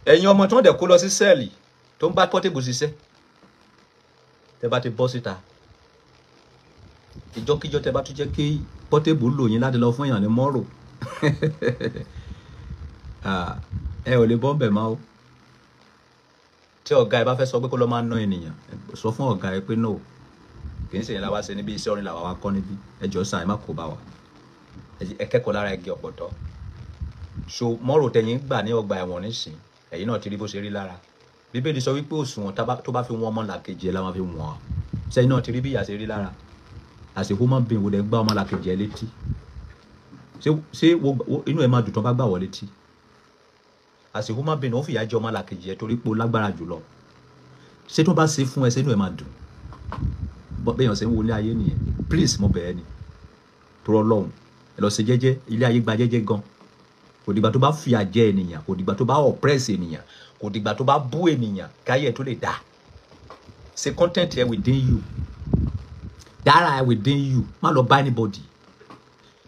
ẹ̀yin ọmọ tí wọ́n dẹ̀ kó lọ sí sẹ́ẹ̀lì tó ń bá Portable ṣiṣẹ́ tẹ́ bá ti bọ́ síta ìjọkíjọ tẹ́ bá tún jẹ́ kí Portable lò yín láti lọ fún èèyàn ní mọ́rò ẹ ò lè bọ́ bẹ̀ máa o tí ọ̀gá ẹ bá fẹ́ sọ pé kó lọ máa ná ènìyàn sọ fún ọ̀gá ẹ pé no kì í ṣe yẹn la wá ṣe níbi iṣẹ́ orin làwa wá kọ́ níbí ẹ jọ̀ọ́ sàn ẹ má kó bá wa ẹ kẹ́kọ̀ọ́ lára igi ọ̀pọ̀tọ́ so mọ́rò tẹ̀yìn gbà ní ọgbà ẹ̀wọ̀n nísìn ẹ̀yin náà ti rí bó ṣe rí lára Bíbélì sọ wípé òṣùwọ̀n tó bá fi wọ́n ọmọ làkejì ẹ la máa fi wọ́n sẹ́yìn náà ti rí bí ìyà ṣe rí lára as a human being wo dẹ̀ gbá ọmọ làkejì ẹ létí ṣé inú ẹ máa dùn tán bá gbà wọ létí as a human being ó fìyà jẹ ọmọ làkejì ẹ torí pé ó lágbára jùlọ ṣé tó bá ṣe fún ẹ ṣé inú ẹ máa dùn bẹ́ẹ̀ yàn ṣe ń wọlé ayé nìyẹn please mo bẹ̀ ẹ́ ni tó Ọlọ́run ẹ lọ ṣe jẹ́jẹ́ ilé ayé gba jẹ́jẹ́ gan kò dìgbà tó bá fìyà jẹ ènìyàn kò dìgbà tó bá oppress ènìyàn kò dìgbà tó bá bú ènìyàn káyẹ̀ tó lè dá ṣe content ẹ within you dára ẹ within you má lọ bá anybody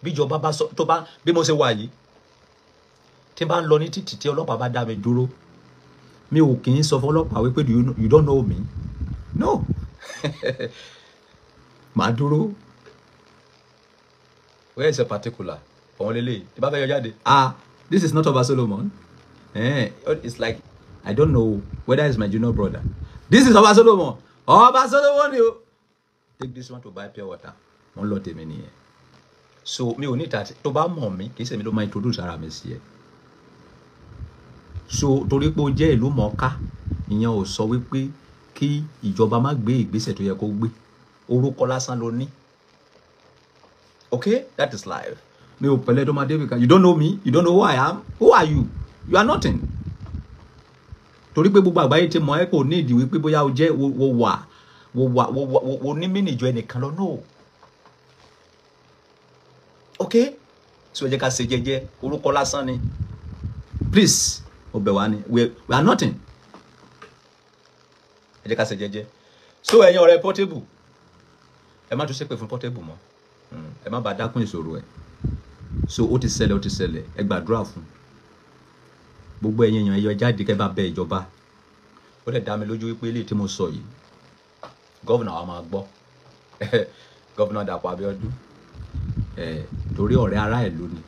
bíjọba bá sọ tó bá bí mo ṣe wà yìí tí n bá ń lọ ní títì tí ọlọ́pàá bá dá mi dúró mi ò kì í sọ fún ọlọ́pàá wípé you don't know me no màá dúró where is a particular ọ̀hún lélẹ̀ tí bá fẹ́ yọ jáde this is not Oba Solomon it's like I don't know whether it's my junior brother this is Oba Solomon ni o take this one to buy pure water wọ́n lọ tèmi nìyẹn so mi ò ní ìta tó bá mọ̀ mí kì í ṣe mi ló máa introduce ara mi sí ẹ so torí pé o jẹ́ ìlú mọ̀ọ́ká ìyẹn ò sọ wípé kí ìjọba má gbé ìgbésẹ̀ tó yẹ kó gbé orúkọ lásán ló ní okay that is life mi ò pẹ̀lẹ́ tó máa dé bìkan you don't know me you don't know who I am who are you you are nothing torí pé gbogbo àgbáyé ti mọ̀ ẹ́ kò ní ìdí wípé bóyá o jẹ́ wo ní mínì ju ẹnìkan lọ no okay so ẹ jẹ́ ká ṣe jẹ́jẹ́ orúkọ lásán ni please ọbẹ̀ wa ni we are nothing ẹ jẹ́ ká ṣe jẹ́jẹ́ so ẹ̀yin ọ̀rẹ́ Portable ẹ má tún ṣépè fún Portable mọ́ ẹ má bàa dákún ìṣòro ẹ̀ so ó ti ṣẹlẹ̀ ẹ gbàdúrà fún gbogbo ẹ̀yin èèyàn ẹ̀yọ jáde kẹ́ bá bẹ ìjọba ó dẹ̀ dá mi lójú wípé eléyìí tí mo sọ yìí gọ́vùnà wa máa gbọ́ gọ́vùnà Dàpọ̀ Abíọ́dún torí ọ̀rẹ́ ará ìlú ni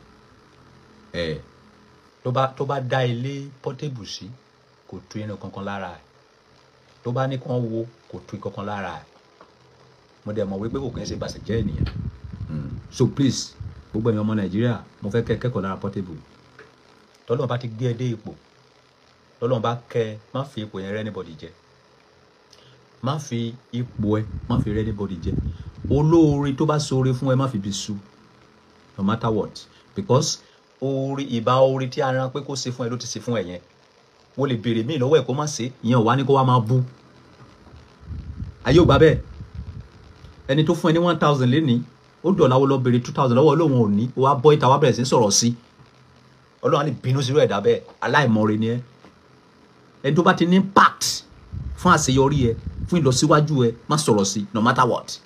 tó bá dá ilé Portable sí kò tú inú kankan lára ẹ̀ tó bá ní kán wo kò tú kankan lára ẹ̀ mo dẹ̀ mọ̀ wípé kò kí n ṣe bàṣẹ̀jẹ́ ènìyàn so please gbogbo ẹ̀yin ọmọ Nàìjíríà mo fẹ́ kẹ́ kẹ́kọ̀ọ́ lára Portable tọ́lọ́run bá ti gbé ẹ dé ipò tọ́lọ́run bá kẹ́ má fi ipò yẹn rẹ́ anybody jẹ má fi ipò ẹ má fi rẹ́ anybody jẹ olóore tó bá ṣoore fún ẹ má fi bí sú no matter what because ìbá oore tí a rán pé kó ṣe fún ẹ ló ti ṣe fún ẹ yẹn wọ́n lè béèrè míì lọ́wọ́ ẹ̀ kó má ṣe ìyẹn ò wá ní kó wá máa bú ayé ò gbà bẹ́ẹ̀ ẹni tó fún ẹ ní 1000 lénìí ó dọ̀là wo lọ béèrè 2000 lọ́wọ́ Ọlọ́run ò ní ó wá bọ́ ìta wá bẹ̀rẹ̀ sí sọ̀rọ̀ sí Ọlọ́run á ní bínú sí irú ẹ̀dá bẹ́ẹ̀ aláìmoore ni ẹ ẹni tó bá ti ní impact fún àṣeyọrí ẹ fún ìlọsíwájú ẹ má sọ̀rọ̀ sí no matter what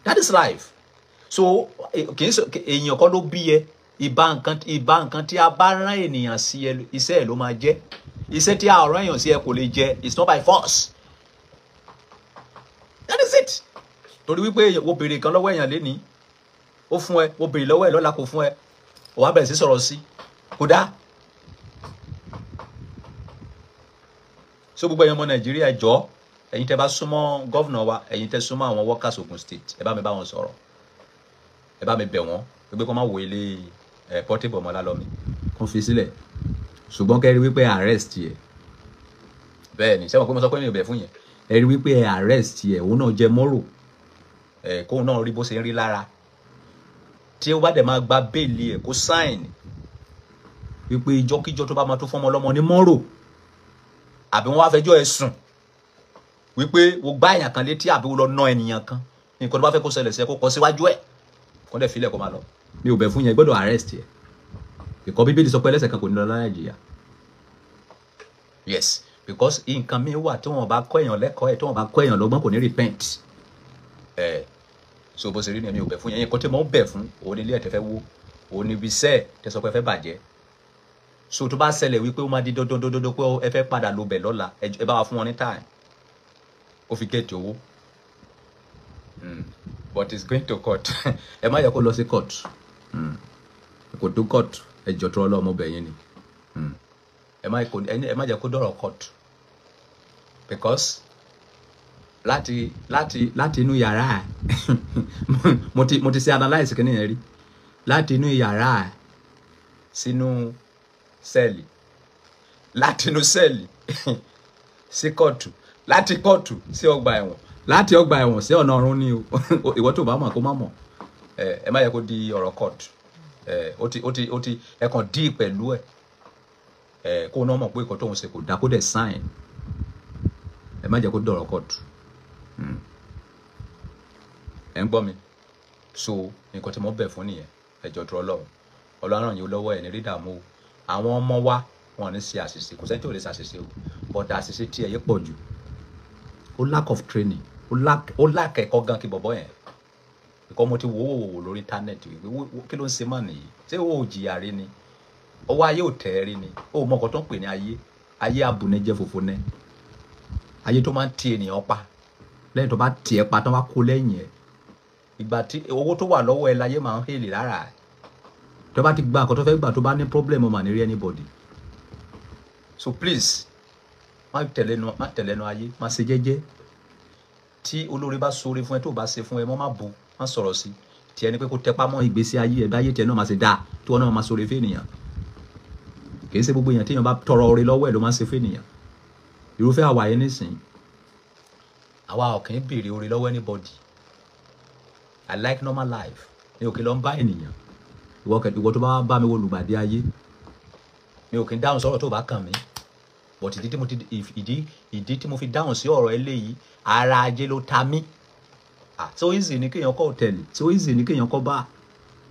that is life so kì í ṣe èèyàn kan ló bí ẹ ìbá nǹkan tí a bá rán ènìyàn sí ẹ iṣẹ́ ẹ ló máa jẹ́ iṣẹ́ tí a rán èèyàn sí ẹ kò lè jẹ it's not by force that is it torí wípé wo béèrè kan lọ́wọ́ èèyàn lénìí ó fún ẹ wo béèrè lọ́wọ́ ẹ lọ́la kò fún ẹ ó wá bẹ̀rẹ̀ sí sọ̀rọ̀ sí kò dá so gbogbo ẹ̀yin ọmọ Nàìjíríà jọ̀ọ́ ẹ̀yin tẹ́ bá súnmọ́ gọ́vnà wa ẹ̀yin tẹ́ súnmọ́ àwọn workers Ogun State ẹ bá mi bá wọn sọ̀rọ̀ ẹ bá mi bẹ̀ wọ́n pé kó má wo ilé Portable Ọmọlálọ́mí kó fi sílẹ̀ ṣùgbọ́n kẹ́ rí wípé arrest yẹ bẹ́ẹ̀ ni sẹ́wọ̀n pé mo sọ pé mi ò bẹ̀ fún yẹn ẹ rí wípé arrest yẹ òun náà jẹ mọ́rò kóun náà rí bó ṣe ń rí lára tí ó bá dẹ̀ máa gba béèlì ẹ̀ kó sign wípé ìjọ́kíjọ́ tó bá máa tó fọ́mọ ọlọ́mọ ní mọ́rò àbí wọ́n wá fẹjọ́ ẹ̀ sùn wípé wo gbá èèyàn kan létí àbí wo lọ ná ènìyàn kan nǹkan tó bá fẹ́ kó ṣẹlẹ̀ sí ẹ kó kọ síwájú ẹ̀ kó dẹ̀ filẹ̀ kó máa lọ mi ò bẹ̀ fún yẹn gbọ́dọ̀ arrest yẹ ìkọ́ bíbélì sọ pé ẹlẹ́ṣẹ̀ kan kò ní lọ Nàìjíríà yes because nǹkan mi wà tí wọ́n bá kọ́ èèyàn lẹ́kọ̀ọ́ ẹ̀ tí wọ́n bá kọ́ èèyàn lọ́gbọ́n kò ní repent so bó ṣe rí ni mi ò bẹ̀ fún yẹn nǹkan tí mo ń bẹ̀ fún òun ní ilé ẹ̀ tẹ́ fẹ́ wó òun ní ibi iṣẹ́ tẹ́ sọ pé ẹ fẹ́ bàjẹ́ so tó bá ṣẹlẹ̀ wípé ó máa di dandan pé ẹ fẹ́ padà lo bẹ̀ lọ́la ẹ bá wa fún wọn ní time ó fi gẹ̀ẹ́tì owó but it's going to court ẹ má yẹ kó lọ sí court kò tó court ẹ jọ tó ọlọ́mọ bẹ̀yìn ni ẹ má jẹ́ kó dọ̀rọ̀ court because láti inú yàrá mo ti ṣe analyse kí nìyẹn rí láti inú yàrá sínú sẹ́ẹ̀lì láti inú sẹ́ẹ̀lì sí kóòtù láti kóòtù sí ọgbà ẹ̀wọ̀n láti ọgbà ẹ̀wọ̀n sí ọ̀nà ọ̀run ni o ìwọ tó bá mọ̀ kó má mọ̀ ẹ má yẹ kó di ọ̀rọ̀ court ó ti ẹ kàn dí pẹ̀lú ẹ̀ kó náà mọ̀ pé ìkọ́ tóun ṣe kò dá kó dẹ̀ sign ẹ má jẹ́ kó dọ̀rọ̀ court ẹ ń gbọ́ mi so nǹkan tí mo bẹ̀ fún nìyẹn ẹ jọ̀ọ́ tó Ọlọ́run yìí lọ́wọ́ ẹ̀ ní rí dààmú o àwọn ọmọ wa wọn ní ṣe àṣìṣe kò sẹ́ni tí ò lè ṣàṣìṣe o but àṣìṣe tí ẹ yẹ pọ̀ jù ó lack of training ó lack ẹ̀kọ́ gan kí bọ̀bọ̀ yẹn ìkọ́ mo ti wò lórí internet kí ló ń ṣe mọ́ nìyí ṣé ó jìyà rí ni ọwọ́ ayé ò tẹ̀ rí ni ó mọ ọkọ̀ tó ń pè ní ayé abùnẹ́jẹ́ fòfò náà ayé tó máa ń ti ènìyàn pa lẹ́yìn tó bá tiẹ̀ pa tán wá kó lẹ́yìn ẹ̀ ìgbà tí owó tó wà lọ́wọ́ ẹ láyé máa ń hèlè lára ẹ̀ tó bá ti gba àkọ́ tó fẹ́ gbà tó bá ní problem ọmọ ní rí anybody so please má tẹ̀lẹ́nu ayé má ṣe jẹ́jẹ́ tí olórí bá ṣoore fún ẹ tó bá ṣe fún ẹ mọ́ má bu má sọ̀rọ̀ sí tí ẹni pé kó tẹpá mọ́ ìgbésí ayé ẹ̀ báyé tiẹ̀ náà má ṣe dáa tí wọ́n náà má ṣoore fún ènìyàn kì í ṣe gbogbo èèyàn tí èèyàn bá tọrọ oore lọ́wọ́ ẹ̀ ló má ṣe fún ènìyàn irúfẹ́ àwa yẹn nísìn àwa ò kì í béèrè oore lọ́wọ́ anybody I like normal life mi ò kì í lọ ń bá ènìyàn ìwọ tó bá bá mi wo lùgbàdì ayé mi ò kì í dáhùn sọ̀rọ̀ tó bá kàn mí but ìdí tí mo fi dáhùn sí ọ̀rọ̀ eléyìí ara ajé ló ta mí so easy ni kéèyàn kọ́ hòtẹ́ẹ̀lì so easy ni kéèyàn kọ́ bá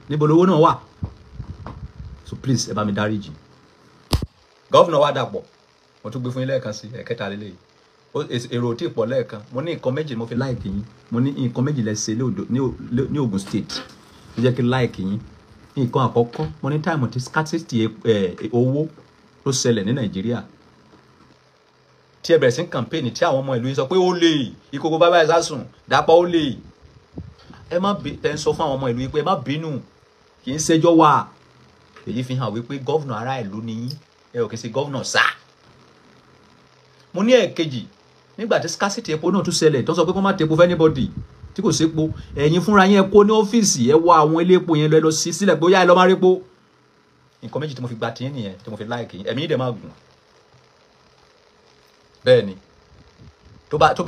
níbo lówó náà wà so please ẹ bá mi dáríjì gọ́vnà wa dàpọ̀ mo tún gbé fún yín lẹ́ẹ̀kan sí ẹ̀kẹta lélẹ́yìí èrò tí ì pọ̀ lẹ́ẹ̀kan mo ní nǹkan méjì mo fi láìkì yín mo ní nǹkan méjì lẹ́sẹ̀ ní Ogun State tó jẹ́ kí láìkì yín nǹkan àkọ́kọ́ mo ní táìmù tí scarcity owó ló ṣẹlẹ̀ ní Nàìjíríà tí ẹ bẹ̀rẹ̀ sí campaign tí àwọn ọmọ ìlú yìí sọ pé ó lè ìkókó bàbá ẹ̀ sásùn Dàpọ̀ ó lè ẹ má tẹ́ ń sọ fún àwọn ọmọ ìlú yìí pé ẹ má bínú kì í ṣẹjọ́ wà èyí fi hàn wípé gọ́vnà ará ìlú ni yín ẹ ò kì í ṣe gọ́vnà sáà mo ní ẹ̀ẹ̀kejì nígbà tí scarcity epo náà tún ṣẹlẹ̀ tó sọ pé kó má tepo fún anybody tí kò sépo ẹ̀yin fúnra yín kó ní ọ́fíìsì ẹ wá àwọn ilé epo yẹn lọ sí sílẹ̀ bóyá ẹ lọ máa répo nǹkan méjì tí mo fi gba tiyín nìyẹn tí mo fi láìkì ẹ̀mí yìí dẹ̀ máa gùn bẹ́ẹ̀ ni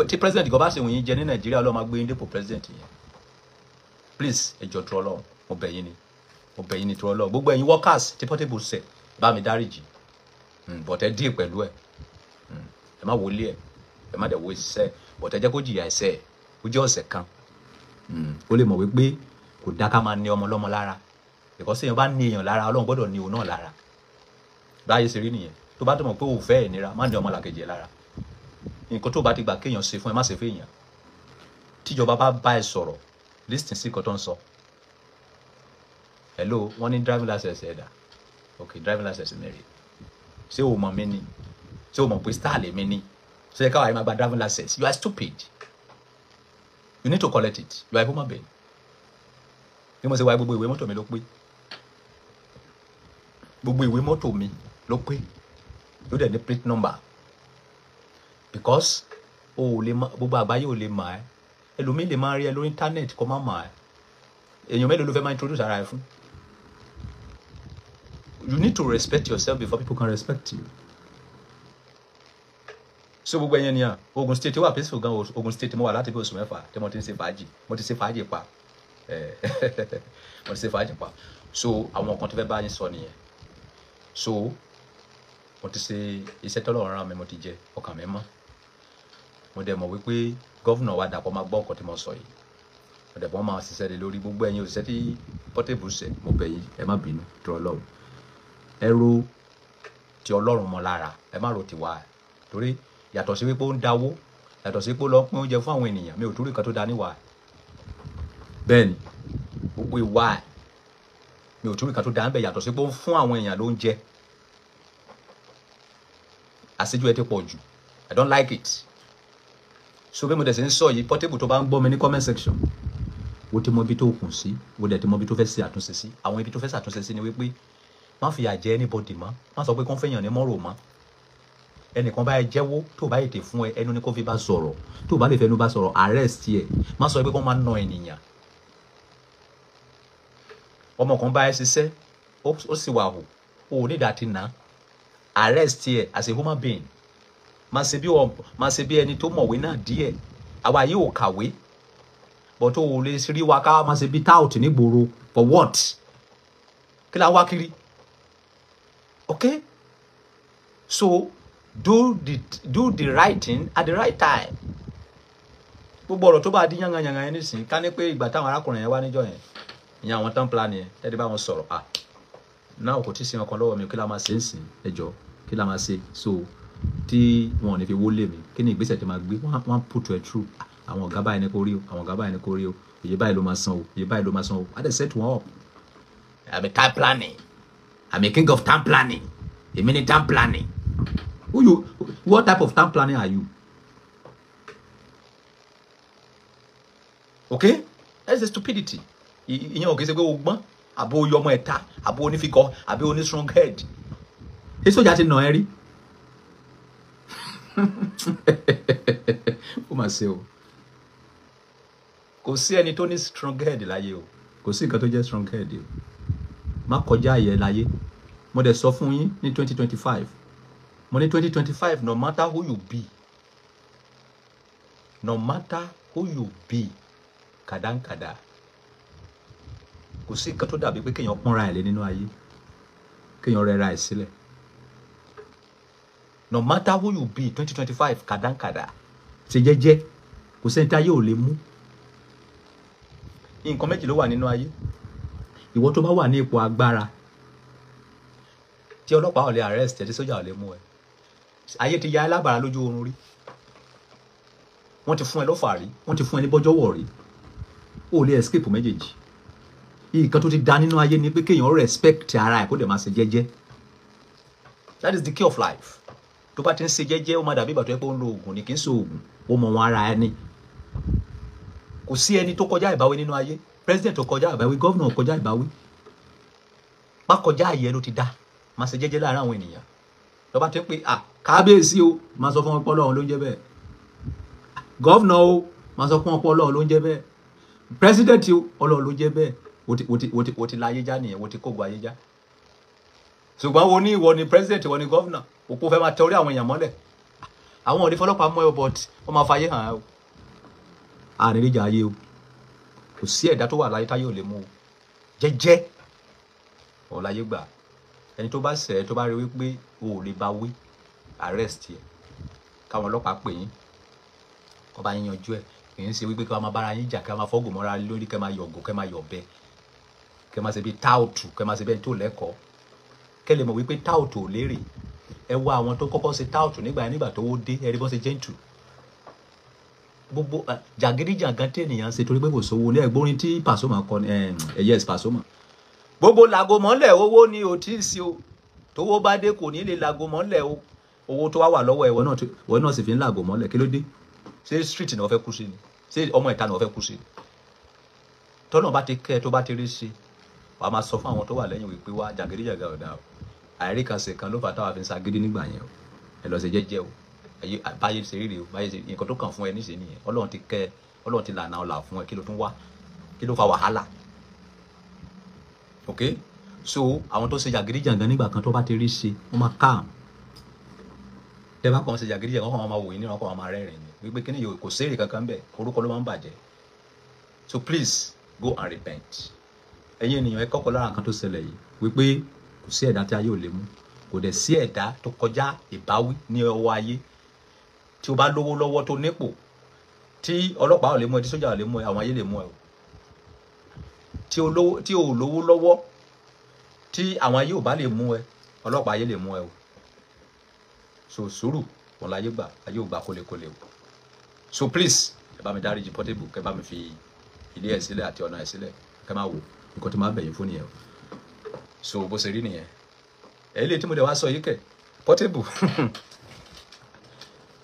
tí president kan bá ṣe wọ̀nyí jẹ ní Nàìjíríà Ọlọ́run máa gbé yín dépò president yẹn please ẹ jọ̀ọ́ tó Ọlọ́run mo bẹ̀ yín ni tó Ọlọ́run gbogbo ẹ̀yin workers tí Portable ṣẹ̀ bá mi dáríjì but ẹ díì pẹ̀lú ẹ ẹ má wọlé ẹ má dẹ̀ wo iṣẹ́ but ẹ jẹ́ kó jìyà ẹ̀ṣẹ̀ ó jẹ́ ọ̀sẹ̀ kan ó lè mọ̀ wípé kò dá ká máa ní ọmọ lọ́mọ lára because èèyàn bá ní èèyàn lára Ọlọ́run gbọ́dọ̀ ní òun náà lára báyé ṣe rí nìyẹn tó bá tó mọ̀ pé òun fẹ́ ìnira má ní ọmọ làkejì ẹ̀ lára nǹkan tó bá ti gbà kéèyàn ṣe fún ẹ má ṣe fún èèyàn tíjọba bá bá ẹ sọ̀rọ̀ listen sí nǹkan tó ń sọ hello wọ́n ní driving license ẹ̀dá okay driving license mẹ́rin ṣé o mọ̀ mí ni ṣé o mọ̀ pé star lèmi ni ṣé ẹ káwá yìí máa gba driving license you are stupid you need to collect it you are a human being bí mo ṣe wá gbogbo ìwé mọ́tò mi ló pé gbogbo ìwé mọ́tò mi ló pé ló dẹ̀ ní plate number because o ò lè mọ̀ gbogbo àgbáyé ò lè mọ̀ ẹ́ ẹlòmíì lè máa rí ẹ lórí internet kó má mọ̀ ẹ́ èèyàn mélòó ló fẹ́ máa introduce ara ẹ fún. You need to respect yourself before people can respect you. So gbogbo ẹ̀yẹn ni à Ogun State wà peaceful gan Ogun State mo wà láti bí oṣù mẹ́fà tí mo ti ń ṣe fàájì mo ti ṣe fàájì pa mo ti ṣe fàájì pa so àwọn kan tó fẹ́ bá yín sọ nìyẹn so mo ti ṣe iṣẹ́ tọ́lọ́run rán mi mo ti jẹ ọkàn mi mọ́ mo dẹ̀ mọ̀ wípé gọ́vùnà wa Dàpọ̀ máa gbọ́ ọkọ̀ tí mo sọ yìí mo dẹ̀ bọ́ máa ṣiṣẹ́ lé lórí gbogbo ẹ̀yin òṣìṣẹ́ tí Portable ṣe mo bẹ̀ yín ẹ má bínú tó Ọlọ́run ẹ ro ti Ọlọ́run mọ́ lára ẹ má ro tiwa torí yàtọ̀ sí wípé ó ń dáwó yàtọ̀ sí pé ó lọ pín oúnjẹ fún àwọn ènìyàn mi ò torí kan tó dá níwà bẹ́ẹ̀ ni gbogbo ìwà mi ò torí kan tó dá níbẹ̀ yàtọ̀ sí pé ó ń fún àwọn èèyàn lóúnjẹ àṣejù ẹ ti pọ̀ jù I don't like it so bí mo dẹ̀ sí ń sọ yìí Portable tó bá ń gbọ́ mi ní comment section wo ti mọ ibi tó kùn sí wo dẹ̀ ti mọ ibi tó fẹ́ ṣe àtúnṣe sí àwọn ibi tó fẹ́ ṣàtúnṣe sí ni wípé má fìyà jẹ anybody mọ́ má sọ pé kó ń fẹ́yàn ní mọ́rò mọ́ ẹnìkan bá ẹ jẹ́wọ́ tó bá ètè fún ẹ ẹnu ní kó fi bá sọ̀rọ̀ tó bá lè fẹnu bá sọ̀rọ̀ arrest ẹ má sọ pé kó máa nà ènìyàn ọmọ kan bá ẹ ṣiṣẹ́ ó sì wà hù ó ní ìdá ti nà arrest ẹ as a human being má ṣe bí ẹni tó mọ̀wé náà díẹ̀ àwa yìí ò kàwé but ó lè rí wa ká má ṣe bí tout nígboro for what kí la wá kiri okay so do the right thing at the right time gbogbo ọ̀rọ̀ tó bá di yánganyàngà yẹn nísìnyí ká ní pé ìgbà táwọn arákùnrin yẹn wá níjọ́ yẹn ìyẹn àwọn tán plan yẹn tẹ́lẹ̀ bá wọn sọ̀rọ̀ náà kò tí ì sin ọkàn lọ́wọ́ mi kí la máa ṣe ń sìn ẹjọ́ kí la máa ṣe so tí wọn ò ní fi wọlé mi kí ni ìgbésẹ̀ tí máa gbé wọn put it through àwọn ọ̀gá báyìí ní kó rí o àwọn ọ̀gá báyìí ní kó rí o èyí báyìí ló máa san o èyí báyìí ló máa san o I dey set wọn up I'm a time planning I'm a king of time planning èmi ni time planning what type of time planning are you okay that's the stupidity ìyẹn ò kì í ṣe pé o gbọ́n àbò oyè ọmọ ẹ̀ta àbò onífikọ́ àbí oní strong head ṣé sójà ti nà ẹ́ rí ó mà ṣe o kò sí ẹni tó ní strong head láyé o kò sí nǹkan tó jẹ́ strong head o má kọjá àyè láyé mo dẹ̀ sọ fún yín ní 2025 mo ní 2025 no matter who you be kàdánkàdá kò sí nǹkan tó dàbí pé kéèyàn pọ́nra ẹ̀ lé nínú ayé kéèyàn rẹra ẹ̀ sílẹ̀ no matter who you be 2025 kàdánkàdá ṣe jẹ́jẹ́ kò sẹ́ni tí ayé ò lè mú nǹkan méjì ló wà nínú ayé ìwọ tó bá wà ní ipò agbára tí ọlọ́pàá ò lè arrest ẹ tí sójà ò lè mú ẹ ayé ti ya alábàárà lójú oorun rí wọ́n ti fún ẹ lọ́fà rí wọ́n ti fún ẹ ní bọ́jọ́wọ̀ rí ó lè escape méjèèjì nǹkan tó ti dá nínú ayé ni pé kéèyàn respect ara ẹ̀ kó dẹ̀ máa ṣe jẹ́jẹ́ that is the key of life tó bá ti ń ṣe jẹ́jẹ́ ó máa dàbí ìgbà tó yẹ pé ó ń lo oògùn ni kì í ṣe oògùn ó mọ wọn ara ẹni kò sí ẹni tó kọjá ìbáwí nínú ayé president tó kọjá ìbáwí governor kọjá ìbáwí má kọjá àyè ló ti dá máa ṣe jẹ́jẹ́ láàárín àwọn ènìyàn tó bá ti ń pè kábíyèsí o máa sọ fún wọn pé Ọlọ́run ló ń jẹ́ bẹ́ẹ̀ governor o máa sọ fún wọn pé Ọlọ́run ló ń jẹ́ bẹ́ẹ̀ president o Ọlọ́run ló jẹ́ bẹ́ẹ̀ o ti la ayé já nìyẹn o ti kógo ayé já ṣùgbọ́n wo ní ìwọ ni president ìwọ ni governor òpó fẹ́ máa tẹ orí àwọn èèyàn mọ́lẹ̀ àwọn òní fọlọ́pàá mọ́ ẹ but wọ́n máa fàyè hàn án o àníríjà ayé o kò sí ẹ̀dá tó wà láyé táyé ò lè mú o jẹ́jẹ́ ọ̀láyé gbà ẹni tó bá ṣẹ̀ tó bá rí wípé o ò lè bá wí arrest yẹ káwọn ọlọ́pàá pè yín kó bá yín yanjú ẹ̀ kì í ṣe wípé kí wọ́n máa bára yín jà kí wọ́n máa fọ́gùn mọ́ra lórí kẹ́ máa yọ̀gò kẹ́ máa yọ̀bẹ kẹ́ máa ṣe bí táòtù kẹ́ máa ṣe bẹ́ẹ̀ tó lẹ́kọ̀ọ́ kẹ́ lè mọ̀ wípé táòtù ò lérè ẹ wá àwọn tó kọ́kọ́ ṣe táòtù nígbà tó dé ẹ rí bọ́n ṣe gentle gbogbo jàgídíjàgan tí ènìyàn ṣe torí pé kò sówó ní ẹgbórin tí Pasuma kọ yes Pasuma gbogbo làgò mọ́lẹ̀ owó ni ò tí ì sí o tówó bá dé kò ní lè làgò mọ́lẹ̀ o owó tó wà lọ́wọ́ ẹ̀ wọ́n náà sì fi ń làgò mọ́lẹ̀ kí ló dé ṣé street ni wọ́n fẹ́ kú sí ni ṣé ọmọ ìta ni wọ́n fẹ́ kú sí ni tọ́nà bá ti kẹ́ ẹ tó bá ti rí sí wàá máa sọ fún àwọn tó wà lẹ́yìn wípé wá jàgídíjàgà ọ̀dà o àìríkàsẹ̀ kan ló fà táwa fi ń sagídí nígbà yẹn o ẹ lọ sí jẹ́jẹ́ o báyé ṣe rí rèé o báyé ṣe nǹkan tó kàn fún ẹ níṣẹ́ nìyẹn Ọlọ́run ti kẹ́ ẹ Ọlọ́run ti lànà ọ̀là fún ẹ kí ló tún wá kí ló fa wàhálà ok so àwọn tó ṣe jàgídíjàgà nígbà kan tó bá ti rí ṣe wọ́n máa calm tẹ́ bá kàn ṣe jàgídíjàgà wọ́n máa wò yín níran kàn máa rẹ́rìn ni wípé kí ni kò sérè kankan bẹ́ẹ̀ orúkọ ló máa ń bàjẹ́ so please go and repent ẹ̀yin ènìyàn ẹ kọ́kọ́ lára nǹkan tó ṣẹlẹ̀ yìí wípé kò sí ẹ̀dá tí ayé ò lè mú kò dẹ̀ sí ẹ̀dá tó kọjá ìbáwí ní ọwọ́ ayé tí o bá lówó lọ́wọ́ tó nípò tí ọlọ́pàá ò lè mú ẹ tí sójà ò lè mú ẹ àwọn ayé lè mú ẹ o tí o lówó lọ́wọ́ tí àwọn ayé ò bá lè mú ẹ ọlọ́pàá ayé lè mú ẹ o so sùúrù wọn láyé gbà ayé ò gbà kólekóle o so please ẹ bá mi dáríjì Portable kẹ bá mi fi ilé ẹ sílẹ̀ àti ọ̀nà ẹ sílẹ̀ kẹ máa wò nǹkan tí máa bẹ̀yìn fún nìyẹn o so bó ṣe rí nìyẹn ẹ lè tí mo dẹ̀ wá sọ yìí kẹ Portable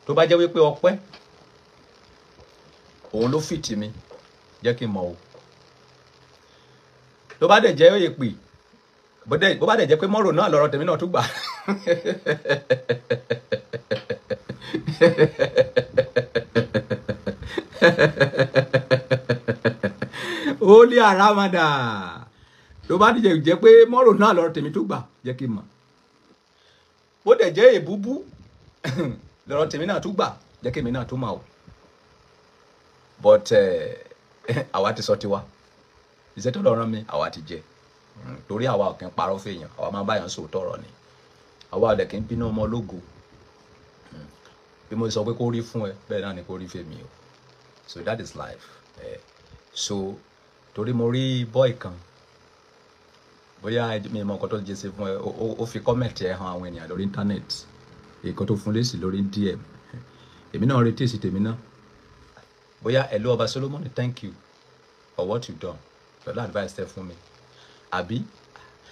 tó bá jẹ́ wípé ọpẹ́ òun ló fìtì mi jẹ́ kí n mọ̀ o tó bá dẹ̀ jẹ́ èpè bó bá dẹ̀ jẹ́ pé mọ́rò náà lọ́rọ̀ tèmi náà tún gbà ó lé àràmàdà tó bá dẹ̀ jẹ́ pé mọ́rò náà lọ́rọ̀ tèmi tún gbà jẹ́ kí n mọ̀ bó dẹ̀ jẹ́ èbúbú lọ́rọ̀ tèmi náà tún gbà jẹ́ kí èmi náà tún mọ̀ o but àwa ti sọ tiwa iṣẹ́ tó lọ́rọ̀ mi àwa ti jẹ torí àwa ò kí ń parọ́ fèèyàn àwa máa báyàn sòótọ́ ọ̀rọ̀ ni àwa ò dẹ̀ kí ń bínú ọmọ ológo bí mo sọ pé kó rí fún ẹ bẹ́ẹ̀ náà ni kó rí fèmí o so that is life so torí mo rí boy kan bóyá mi mọ nǹkan tó jẹ́ sí fún ẹ ó fi kọ́mẹ̀tì ẹ̀ hàn àwọn ènìyàn lórí íńtánẹ́ẹ̀tì nǹkan tó fún lésì lórí DM èmi náà retí èsì tèmi náà bóyá hello Ọba Solomon thank you for what you done pẹ̀lú advice tẹ fún mi àbí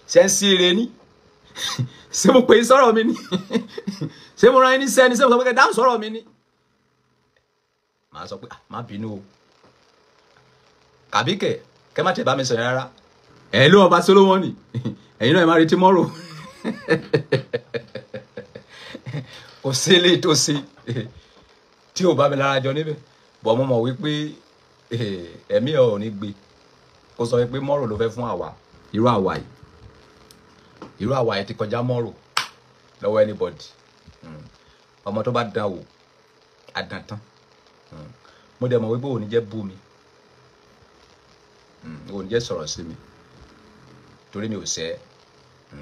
ṣe ń sí ire ní ṣé mo pè é sọ̀rọ̀ mi ní ṣé mo rán ẹni sẹ́ni ṣé mo sọ pé kẹ́ dáhùn sọ̀rọ̀ mi ní màá sọ pé má bínú o kàbí kẹ́ má tẹ̀ bá mi sọ̀rọ̀ rárá hello Ọba Solomon ẹ̀yin náà ẹ má retí mọ́rò kò sí ilé tó sí tí ò bá mi lára jọ níbẹ̀ bọ̀ mo mọ̀ wípé ẹ̀mí ẹ̀ ò ní gbé kó sọ pé mọ́rò ló fẹ́ fún àwa irú àwa yìí ti kọjá mọ́rò lọ́wọ́ anybody ọmọ tó bá dán wò adàn tán mo dẹ̀ mọ̀ wípé òní jẹ́ bú mi òní jẹ́ sọ̀rọ̀ sí mi torí mi ò sẹ́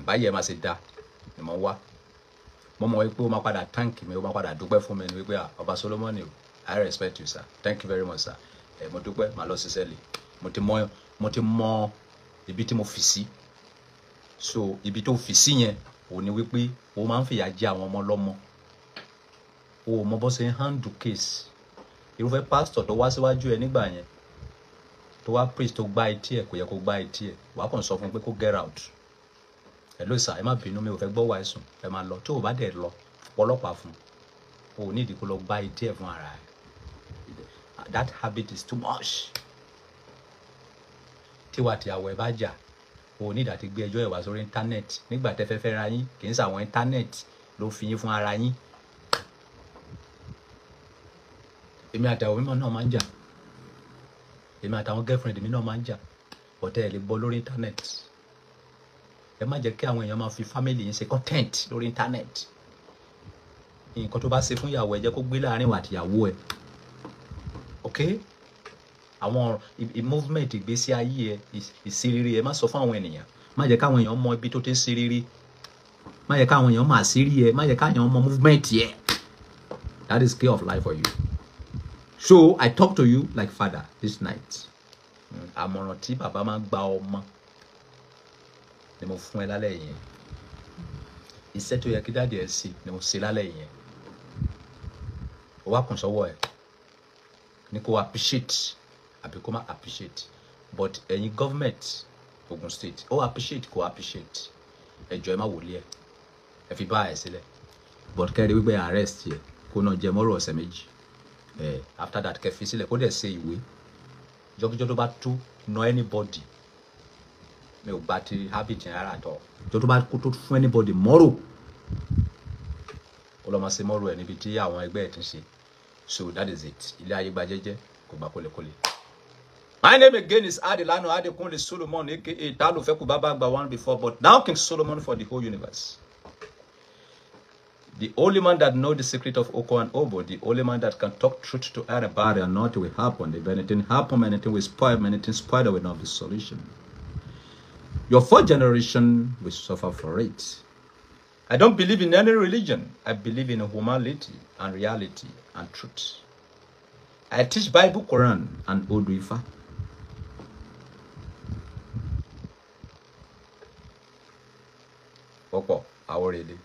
báyìí ẹ máa ṣe dá ni mo wá mo mọ̀ wípé ó máa padà thank mi ó máa padà dúpẹ́ fún mi ní wípé Ọba Solomon o I respect you sir thank you very much sir mo dúpẹ́ màá lọ ṣiṣẹ́ lè mo ti mọ ibi tí mo fi sí so ibi tó fi sí yẹn ò ní wípé o máa ń fìyà jẹ àwọn ọmọ lọ́mọ o mọ bó ṣe ń handle case irúfẹ́ pastor tó wá síwájú ẹ nígbà yẹn tó wá priest tó gbá etí ẹ kò yẹ kó gbá etí ẹ wàá kàn sọ fún pé kó get out hello sir ẹ má bínú mi ò fẹ́ gbọ́ wá ẹ̀sùn ẹ máa lọ tó o bá dẹ̀ lọ ọlọ́pàá fún o ò ní ìdí kó lọ gbá etí ẹ fún ara ẹ that habit is too much tíwà tíyàwó ẹ bá jà o ò ní ìdá ti gbé ẹjọ́ ẹ wá sórí íńtánẹ́ẹ̀tì nígbà tẹ́ fẹ́ fẹ́ ra yín kì í ṣàwọn íńtánẹ́ẹ̀tì ló fi yín fún ara yín èmi àtàwọn mímọ náà máa ń jà èmi àtàwọn girlfriend mi náà máa ń jà ọ̀tẹ̀ ẹ̀ lè bọ́ lórí íńtánẹ́ẹ̀tì ẹ má jẹ́ kí àwọn èèyàn máa fi family yín ṣe content lórí íńtánẹ́ẹ̀tì nǹkan tó bá ṣe fún ìyàwó ẹ jẹ́ kó gbé láàrin ìwà àtìyàwó ẹ ok àwọn movement ìgbésí ayé ẹ ìṣerere ẹ má sọ fún àwọn ènìyàn má jẹ́ káwọn èèyàn mọ ibi tó ti ń ṣerere má jẹ́ káwọn èèyàn mọ àṣírí ẹ má jẹ́ káwọn èèyàn mọ movement yẹ that is key of life for you so I talk to you like father this night àmọ̀ràn tí bàbá máa ń gba ọmọ ni mo fún ẹ lálẹ́ yẹn iṣẹ́ tó yẹ kí dáàdì ẹ sí ni mo ṣe lálẹ́ yẹn ó wá kàn sọ́wọ́ ẹ ní kó appreciate àbí kó má appreciate but ẹ̀yin government Ogun State. Oh, appreciate, appreciate. Ẹjọ́ ẹ má wọlé ẹ. Ẹ fi bá ẹ sílẹ̀. But kẹ́rì wípé arrest yẹ. Kó náà jẹ mọ́rọ̀ ọ̀sẹ̀ méjì. After that, kẹ́ fi sílẹ̀. Kó dẹ̀ ṣe ìwé. Jọ́kíjọ́ tó bá tú no anybody. Mi ò bá ti habit yẹn rárá tọ̀. Jọ́ tó bá kó tó fún anybody mọ́rọ̀. Ó lọ máa ṣe mọ́rọ̀ ẹ̀ níbi tí àwọn ẹgbẹ́ ẹ̀ ti ń ṣe. So that is it. Ilé ayé gba jẹ́jẹ́. Kò gbà kólekóle. My name again is Adelano Adekunle Solomon, aka Talo Feku Baba Agba one before, but now King Solomon for the whole universe. The only man that knows the secret of Oko and Obo, the only man that can talk truth to everybody and nothing will happen. If anything happen, anything will spoil, anything spoil, there will not be solution. Your fourth generation will suffer for it. I don't believe in any religion. I believe in humanity and reality and truth. I teach Bible, Quran, and Odu Ifa. Opo, already.